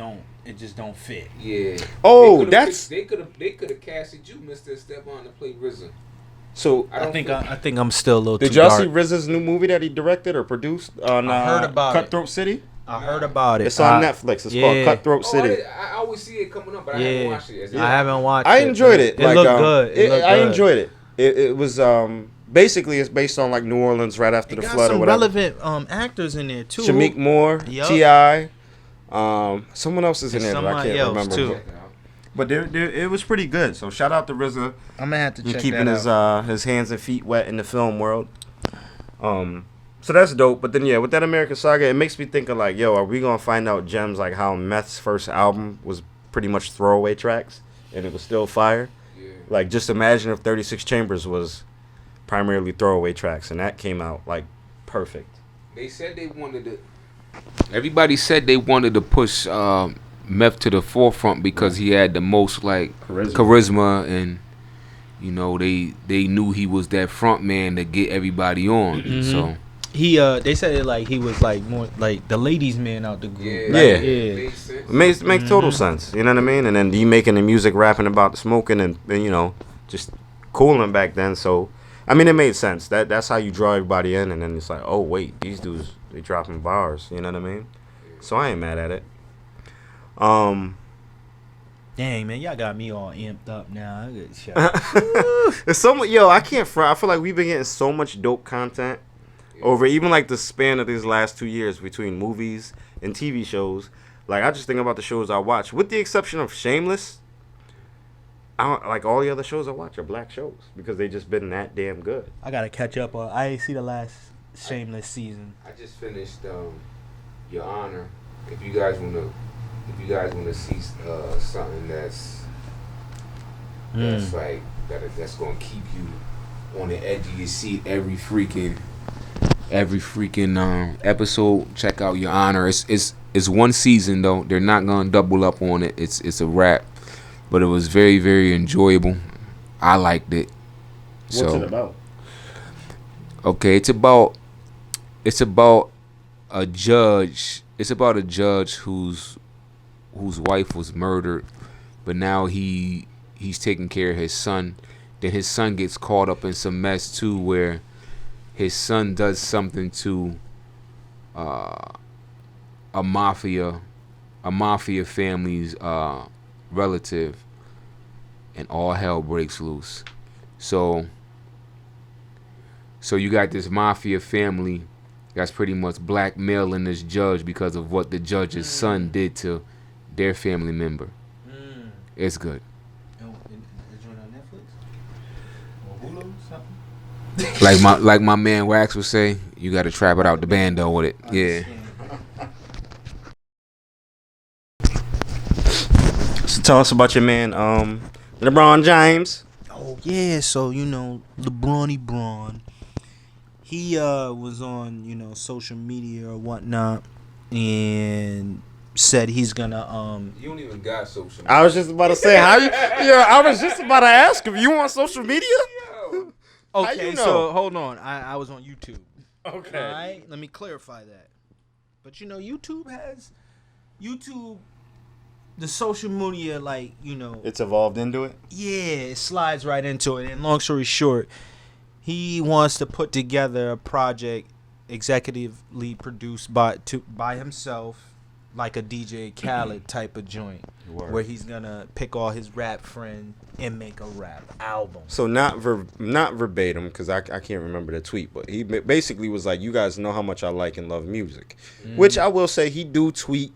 just don't fit. Yeah. Oh, they could have casted you, Mr. Esteban, to play RZA. So I think I'm still a little did too y'all dark. see RZA's new movie that he directed or produced on I heard about Cutthroat City? I heard about it. It's on Netflix. It's called Cutthroat City. I always see it coming up, but I haven't watched it. I haven't watched it. I enjoyed it. It looked good. I enjoyed it. It was basically it's based on like New Orleans right after the flood or whatever. Relevant actors in there too. Shameik Moore, T.I. Someone else is in there, but I can't remember. Too. But it was pretty good. So shout out to RZA. I'm gonna have to check keeping that out. his hands and feet wet in the film world. So that's dope. But then with that American Saga, it makes me think of like, are we gonna find out gems like how Meth's first album was pretty much throwaway tracks and it was still fire? Yeah. Like just imagine if 36 Chambers was primarily throwaway tracks and that came out like perfect. They said they wanted to. Everybody said they wanted to push Meth to the forefront because he had the most like charisma and they knew he was that front man to get everybody on. Mm-hmm. So he they said it like he was like more like the ladies man out the group. Makes total sense. You know what I mean? And then he making the music, rapping about the smoking and just cooling back then. So I mean it made sense. That's how you draw everybody in. And then it's like, oh wait, these dudes they dropping bars. You know what I mean? So I ain't mad at it. Dang man, y'all got me all amped up now. It's so much, I can't front. I feel like we've been getting so much dope content over even like the span of these last 2 years between movies and TV shows. Like I just think about the shows I watch, with the exception of Shameless. Like all the other shows I watch are black shows because they just been that damn good. I gotta catch up on. I ain't see the last Shameless season. I just finished Your Honor. If you guys wanna see something that's like that's gonna keep you on the edge of your seat every freaking episode, check out Your Honor. It's one season though. They're not gonna double up on it. It's a wrap, but it was very, very enjoyable. I liked it. What's it about? Okay, it's about a judge. It's about a judge whose wife was murdered, but now he's taking care of his son. Then his son gets caught up in some mess too, where his son does something to a mafia family's relative, and all hell breaks loose. So you got this mafia family that's pretty much blackmailing this judge because of what the judge's son did to their family member. It's good. Is it on Netflix? Or Hulu? Something? Like my man Wax would say, you got to trap it out the bando with it. Yeah. So tell us about your man, LeBron James. Oh yeah, so LeBron. He was on social media or whatnot, and said he's gonna You don't even got social media. I was just about to say how you. Yeah, I was just about to ask if you on social media. Okay, so hold on. I was on YouTube. Okay. All right, let me clarify that. But YouTube, the social media, it's evolved into it. Yeah, it slides right into it. And long story short, he wants to put together a project executively produced by himself, like a DJ Khaled type of joint, where he's gonna pick all his rap friends and make a rap album. So not verbatim, because I can't remember the tweet, but he basically was like, you guys know how much I like and love music, which I will say he do tweet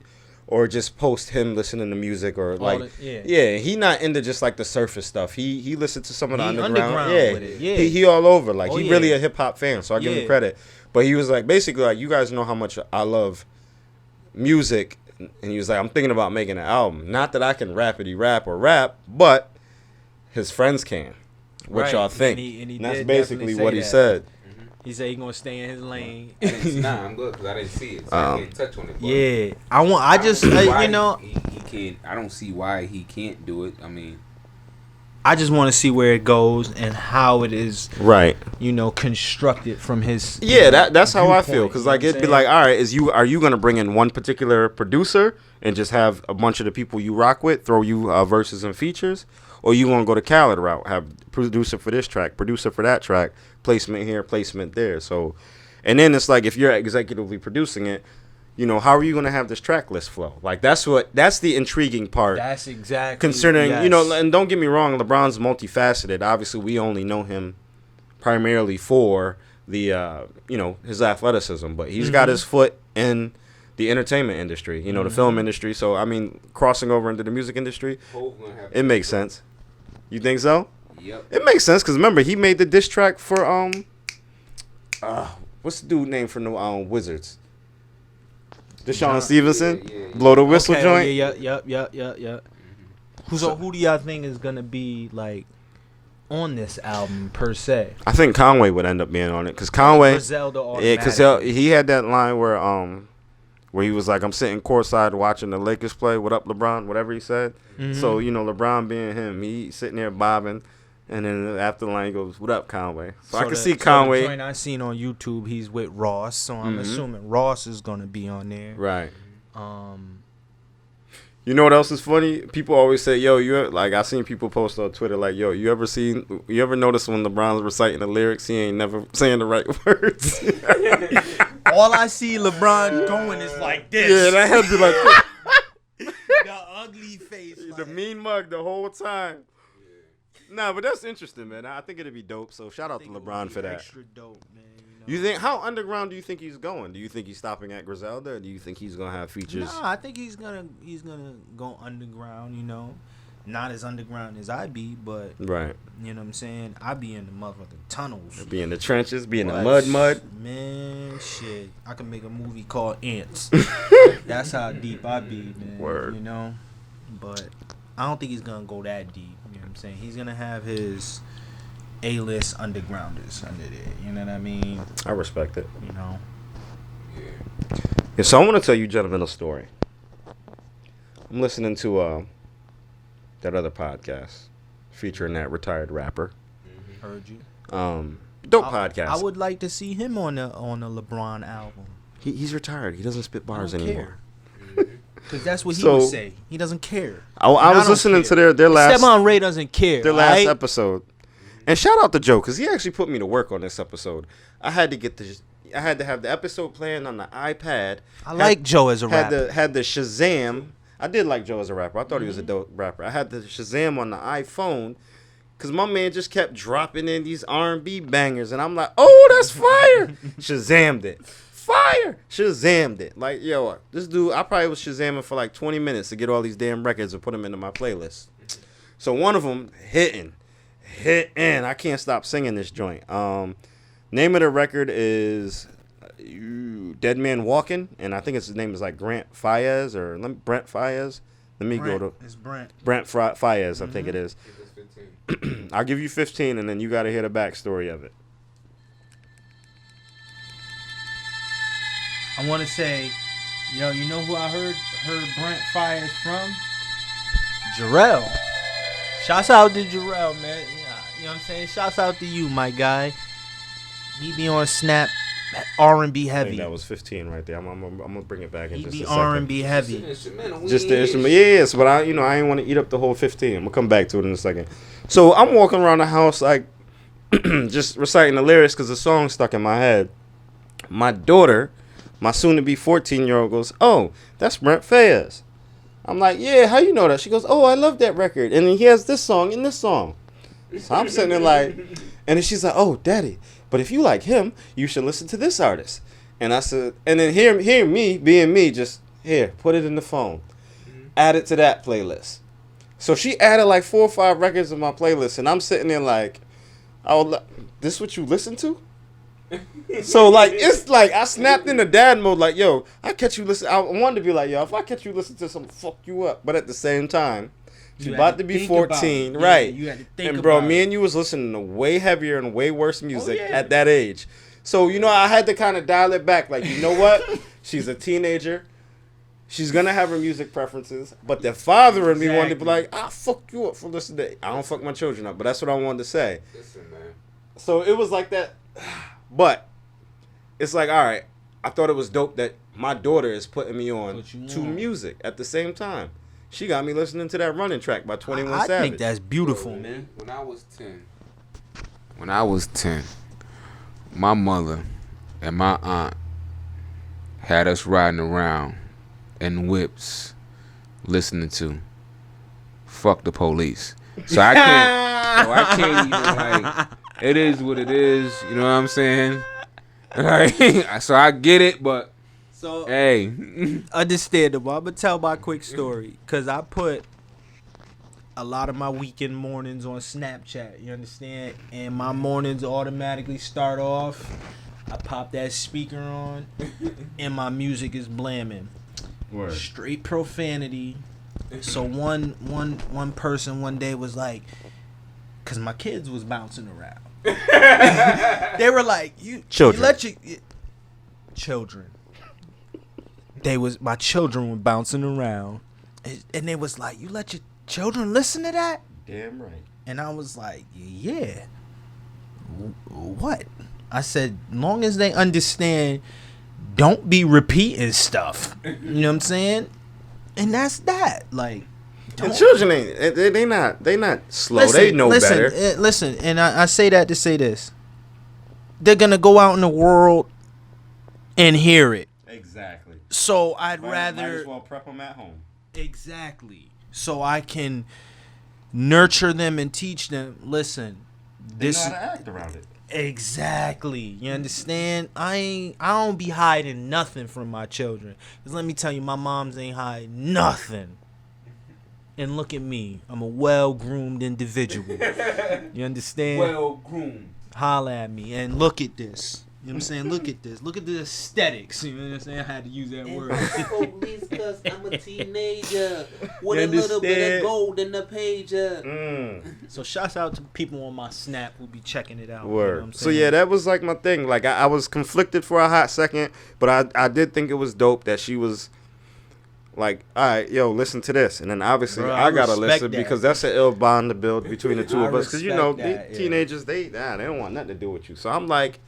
or just post him listening to music or he not into just like the surface stuff. He listened to some of the underground with it. Yeah. He all over, like he really a hip hop fan, so I give him credit. But he was like basically like, you guys know how much I love music, and he was like, I'm thinking about making an album. Not that I can rapidy rap, but his friends can. What y'all think? And that's basically what he said. He said he gonna stay in his lane. I'm good because I didn't see it, so I can't touch on it. Yeah, I just he can't. I don't see why he can't do it. I mean, I just want to see where it goes and how it is, Right. Constructed from his. Yeah, that's how I feel. viewpoint, Because you know like what I'm it'd be saying? like, all right, are you gonna bring in one particular producer and just have a bunch of the people you rock with throw you verses and features, or you gonna go the Khaled route, have producer for this track, producer for that track, placement here, placement there. So, and then it's like if you're executively producing it, how are you gonna have this track list flow? Like that's the intriguing part. That's exactly. Considering, yes. and don't get me wrong, LeBron's multifaceted. Obviously, we only know him primarily for the, his athleticism. But he's got his foot in the entertainment industry, the film industry. So, I mean, crossing over into the music industry, it makes sense. You think so? Yep. It makes sense because, remember, he made the diss track for, what's the dude name from the Wizards? Deshaun Stevenson? Yeah. Blow the whistle Okay, joint? Yeah. Who do y'all think is gonna be like on this album per se? I think Conway would end up being on it because Conway, Griselda because automatically. he had that line where he was like, "I'm sitting courtside watching the Lakers play. What up, LeBron?" Whatever he said. So LeBron being him, he sitting there bobbing, and then after the line he goes, "What up, Conway?" So I can see Conway. The joint I seen on YouTube, he's with Ross, so I'm assuming Ross is gonna be on there. Right. Um, You know what else is funny? People always say, "Yo, I seen people post on Twitter like, yo, you ever notice when LeBron's reciting the lyrics, he ain't never saying the right words." all I see LeBron going is like this. Yeah, that had to be like the ugly face. the mean mug the whole time. Nah, but that's interesting, man. I think it'd be dope. So shout out to LeBron for that. Extra dope, man. You think how underground do you think he's going? Do you think he's stopping at Griselda, or do you think he's gonna have features? Nah, I think he's gonna go underground. Not as underground as I be, but Right. you know what I'm saying. I be in the motherfucking tunnels. Be in the trenches, be in the What? mud. Man, shit. I can make a movie called Ants. That's how deep I be, man. Word. But I don't think he's gonna go that deep. You know what I'm saying? He's gonna have his A-list undergrounders under there. You know what I mean? I respect it. Yeah, so I want to tell you gentlemen a story. I'm listening to that other podcast featuring that retired rapper. Heard you. Dope podcast. I would like to see him on a LeBron album. He's retired. He doesn't spit bars don't anymore. Because that's what he So- would say. He doesn't care. I was don't listening care. to their last Stephon Ray doesn't care. last right? episode. And shout out to Joe because he actually put me to work on this episode. I had to have the episode playing on the iPad. I like Joe as a Had rapper. the Shazam. I did like Joe as a rapper. I thought he was a dope rapper. I had the Shazam on the iPhone because my man just kept dropping in these R&B bangers, and I'm like, oh, that's fire. Shazammed it. Fire. Shazammed it. Like, yo, this dude, I probably was Shazamming for like 20 minutes to get all these damn records and put them into my playlist. So one of them hitting. I can't stop singing this joint. Name of the record is Dead Man Walking, and I think his name is like Brent Faiyaz. Let me go to It's Brent. Faiyaz. I think it is. I'll give you 15, and then you got to hear the backstory of it. I want to say, yo, you know who I heard Brent Faiyaz from? Jarrell. Shouts out to Jarrell, man. You know what I'm saying? Shouts out to you, my guy. He be on Snap R&B I heavy. think that was 15 right there. I'm gonna bring it back in He just be a second. R&B heavy. Just the instrument, yes, but I ain't want to eat up the whole 15. I'm gonna come back to it in a second. So I'm walking around the house like just reciting the lyrics because the song's stuck in my head. My daughter, my soon-to-be 14-year-old, goes, "Oh, that's Brent Faiyaz." I'm like, "Yeah, how you know that?" She goes, "Oh, I love that record, and he has this song and this song." So I'm sitting there like, and then she's like, "Oh, Daddy, but if you like him, you should listen to this artist." And I said, and then hear me being me, just here, put it in the phone, add it to that playlist. So she added like 4 or 5 records in my playlist, and I'm sitting there like, this what you listen to? So like it's like I snapped into dad mode, like, yo, I catch you listen. I wanted to be like, yo, if I catch you listen to something, fuck you up. But at the same time, she's about to be 14, right? You had to think and bro, about me it. and you was listening to way heavier and way worse music yeah. at that age. So I had to kind of dial it back. Like, you know what? She's a teenager. She's gonna have her music preferences, but the father in me wanted to be like, "I fuck you up for listening to." I don't fuck my children up, but that's what I wanted to say. Listen, man. So it was like that, but it's like, all right. I thought it was dope that my daughter is putting me on to music at the same time. She got me listening to that Running Track by 21 Savage. I think that's beautiful, man. When I was 10, my mother and my aunt had us riding around in whips listening to Fuck the Police. So I can't even, like, it is what it is, you know what I'm saying? Right? So I get it, but so hey, understandable. I'm gonna tell my quick story because I put a lot of my weekend mornings on Snapchat. You understand? And my mornings automatically start off. I pop that speaker on, and my music is blamming. Word. Straight profanity. So one person one day was like, because my kids was bouncing around. They were like, children. You let your children. My children were bouncing around, and they was like, you let your children listen to that? Damn right. And I was like, yeah. What? I said, long as they understand, don't be repeating stuff. You know what I'm saying? And that's that. Like, the children ain't. They not slow. Listen, they know better. Listen, and I say that to say this. They're gonna go out in the world and hear it. Exactly. So I'd rather might as well prep them at home. Exactly. So I can nurture them and teach them. Listen, They know how to act around it. Exactly. You understand? I don't be hiding nothing from my children. Cause let me tell you, my moms ain't hiding nothing. And look at me. I'm a well-groomed individual. You understand? well-groomed. Holla at me and look at this. You know what I'm saying? Look at this. Look at the aesthetics. You know what I'm saying? I had to use that word. Police, cause I'm a teenager with You a little bit understand? of gold in the pager. So shouts out to people on my Snap who be checking it out. Word. You know what I'm So saying? yeah, that was like my thing. Like I was conflicted for a hot second, but I did think it was dope that she was like, all right, yo, listen to this. And then obviously Bro, I gotta respect listen that. because that's an ill bond to build between the two I of us. Because you know, respect that, teenagers, they don't want nothing to do with you. So I'm like,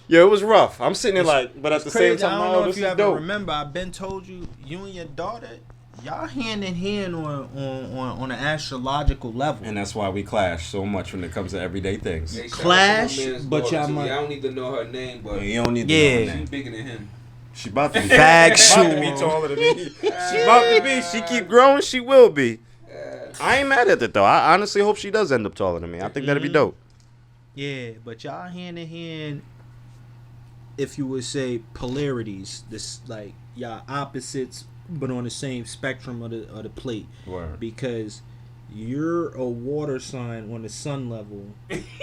yo, it was rough. I'm sitting there like, but at the same Crazy. I time, don't oh, know this if you is ever dope. remember, I've been told you and your daughter, y'all hand in hand on an astrological level. And that's why we clash so much when it comes to everyday things. Hey, shout Clash, out to my man's but daughter, y'all too. might- I don't need to know her name, but You don't need to Yeah. know her she's name. bigger than him. She about to be. Factual. She about to be taller than me. She about to be. She keep growing. She will be. I ain't mad at it though. I honestly hope she does end up taller than me. I think that'd be dope. Yeah, but y'all hand in hand, if you would say polarities, this like y'all opposites, but on the same spectrum of the plate. Word. Because you're a water sign on the sun level.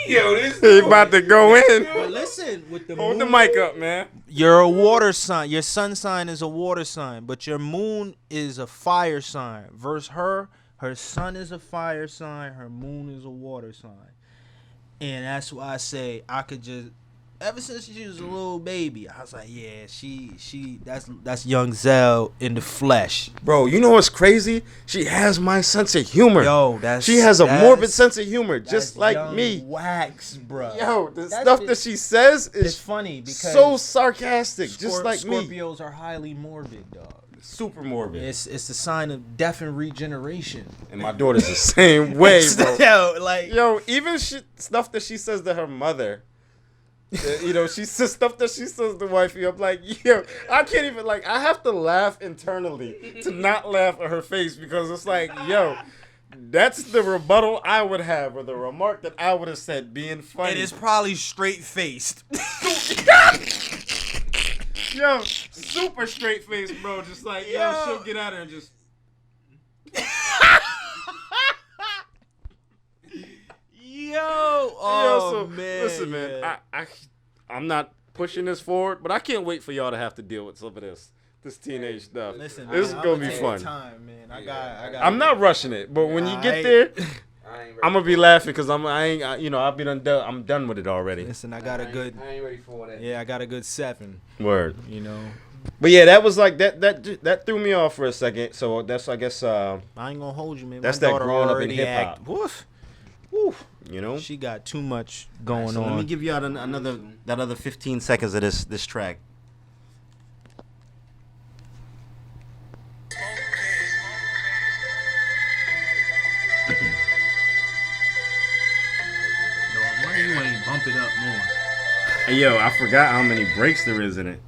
Yo, this He about to go in. But listen, with the Hold the moon, mic up, man. you're a water sign. Your sun sign is a water sign, but your moon is a fire sign. Versus her sun is a fire sign, her moon is a water sign. And that's why I say I could just, ever since she was a little baby, I was like, yeah, that's young Zell in the flesh. Bro, you know what's crazy? She has my sense of humor. Yo, she has a morbid sense of humor, just that's like young me. Wax, bro. Yo, the That's stuff it- that she says It's is funny because so sarcastic, just like me. Scorpios are highly morbid, dog. Super morbid. It's a sign of death and regeneration. And my daughter's the same way, bro. Yo, like Yo, even stuff that she says to her mother. You know, she says stuff that she says to wifey. I'm like, yo, I can't even, like, I have to laugh internally to not laugh at her face because it's like, yo, that's the rebuttal I would have or the remark that I would have said being funny. it is probably straight faced. Yo, super straight face, bro. Just like, yo, she'll get out there and just. Oh man. Listen, man, I'm not pushing this forward, but I can't wait for y'all to have to deal with some of this teenage stuff. Listen, this is man, gonna I'ma be take fun. Time, man. I got. I'm not rushing it, but when you get Aight. there, I ain't ready. I'm gonna be laughing because I'm done with it already. Listen, I got a good. I ain't ready for that. Yeah, I got a good 7. Word. You know. But yeah, that was like that threw me off for a second. So that's I guess I ain't gonna hold you, man. that's My that daughter growing up in already hip-hop. act- Woof. you know. She got too much going So on. let me give you out that other 15 seconds of this track. Why you ain't bump it up more? Hey, yo, I forgot how many breaks there is in it.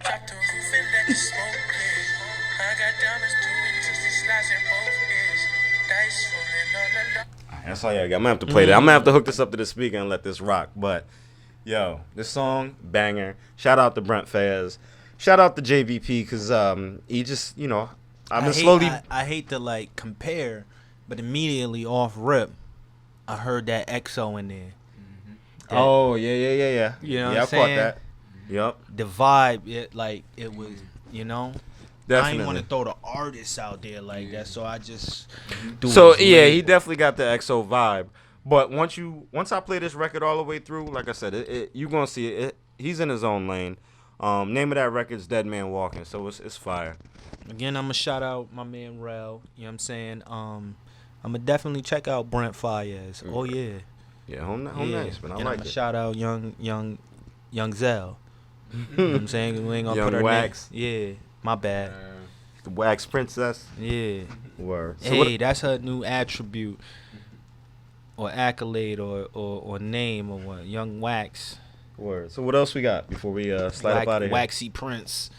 Drop the roof and let the smoke clear. I got diamonds doing twisted slides in both ears. Dice rolling on the low. That's all I got. I'm gonna have to play that. I'm gonna have to hook this up to the speaker and let this rock. But yo, this song banger. Shout out to Brent Fayez. Shout out to JVP because he just I've been slowly. I hate to like compare, but immediately off rip, I heard that EXO in there. Oh yeah. You know yeah, I what I'm saying? caught that. Yep. The vibe, it was, I Definitely. didn't want to throw the artists out there like that, so I just. So yeah, he definitely got the EXO vibe. But once I play this record all the way through, like I said, you gonna see it. He's in his own lane. Name of that record's Dead Man Walking, so it's fire. Again, I'm gonna shout out my man Rel. You know what I'm saying? I'm gonna definitely check out Brent Fayez. Oh yeah. Yeah, home Yeah. nice, man. I And like I'ma it. shout out young Zell. You know what I'm saying? We ain't gonna Young put her Wax. name. Yeah, my bad. The Wax Princess. Yeah. Word. So Hey, that's her new attribute or accolade or name or what? Young Wax. Word. So what else we got before we slide up out of here? Waxy princess.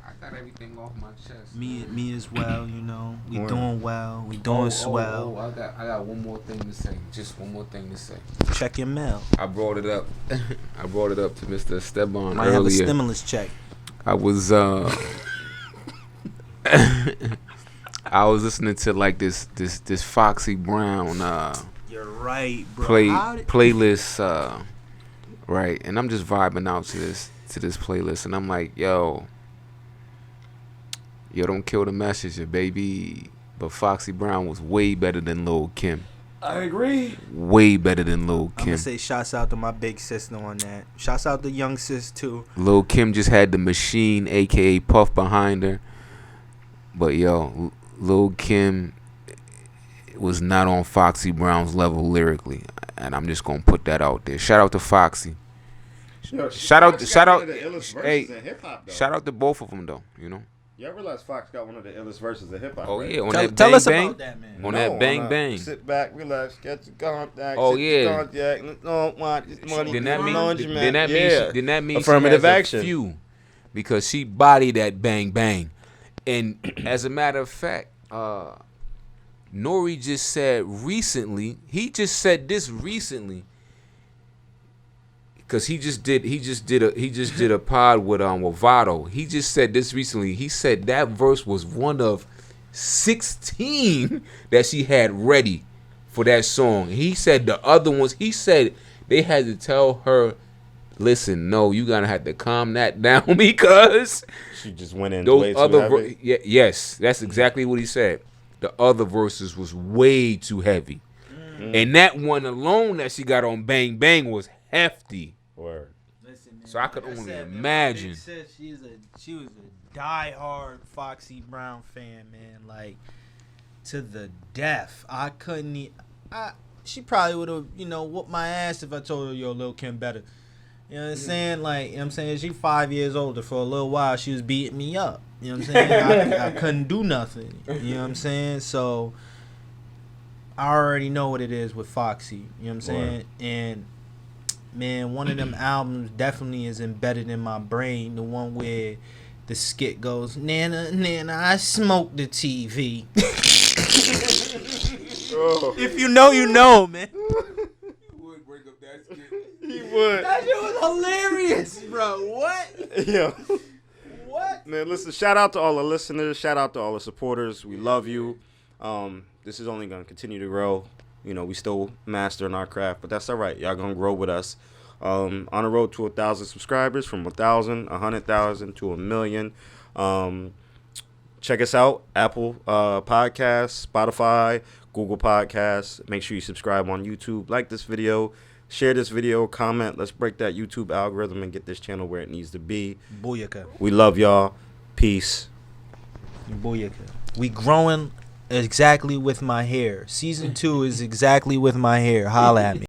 I got everything off my chest. Me as well, We Word. doing well. We doing swell. I got one more thing to say. Just one more thing to say. Check your mail. I brought it up. I brought it up to Mr. Esteban Might have a earlier. stimulus check. I was I was listening to like this Foxy Brown You're right, bro. playlist right, and I'm just vibing out to this playlist, and I'm like, yo, don't kill the messenger, baby. But Foxy Brown was way better than Lil' Kim. I agree. Way better than Lil' I'm Kim. gonna say shouts out to my big sister on that. Shouts out to young sis too. Lil' Kim just had the machine, aka Puff, behind her. But yo, Lil' Kim was not on Foxy Brown's level lyrically, and I'm just gonna put that out there. Shout out to Foxy. Shout out, hey, shout out to both of them though. Y'all realize Fox got one of the illest verses of hip hop. Oh right? yeah, on Tell that bang us bang. about that, man. On that bang bang. Sit back, relax, get your contact. Oh, sit your yeah. contact, don't want this money. Then that laundromat. means Affirmative she has action. a few, because she bodied that bang bang. And as a matter of fact, Nori just said recently. He just said this recently. Cause he just did a pod with Vado. He just said this recently. He said that verse was one of 16 that she had ready for that song. He said the other ones. He said they had to tell her, listen, no, you gotta have to calm that down because She just went in those way too other heavy. yes, that's exactly what he said. The other verses was way too heavy, and that one alone that she got on Bang Bang was hefty. Word. Listen, man, So I could like only said, man, my imagine. big sis, she was a diehard Foxy Brown fan, man. Like to the death. I couldn't. She probably would have, whooped my ass if I told her, yo, Lil' Kim better. You know what I'm saying? Like, you know what I'm saying? She 5 years older. For a little while, she was beating me up. You know what I'm saying? I couldn't do nothing. You know what I'm saying? So I already know what it is with Foxy. You know what I'm saying? Word. And man, one of them albums definitely is embedded in my brain. The one where the skit goes, Nana, Nana, I smoked the TV. Oh. If you know, you know, man. You would bring up that skit. He would. That shit was hilarious, bro. What? Yeah. What? Man, listen, shout out to all the listeners. Shout out to all the supporters. We love you. This is only going to continue to grow. We still mastering our craft, but that's all right. Y'all going to grow with us. On the road to 1,000 subscribers, from 1,000, 100,000 to 1 million. Check us out, Apple Podcasts, Spotify, Google Podcasts. Make sure you subscribe on YouTube. Like this video. Share this video, comment. Let's break that YouTube algorithm and get this channel where it needs to be. Booyaka. We love y'all. Peace. Booyaka. We growing exactly with my hair. Season 2 is exactly with my hair. Holla at me.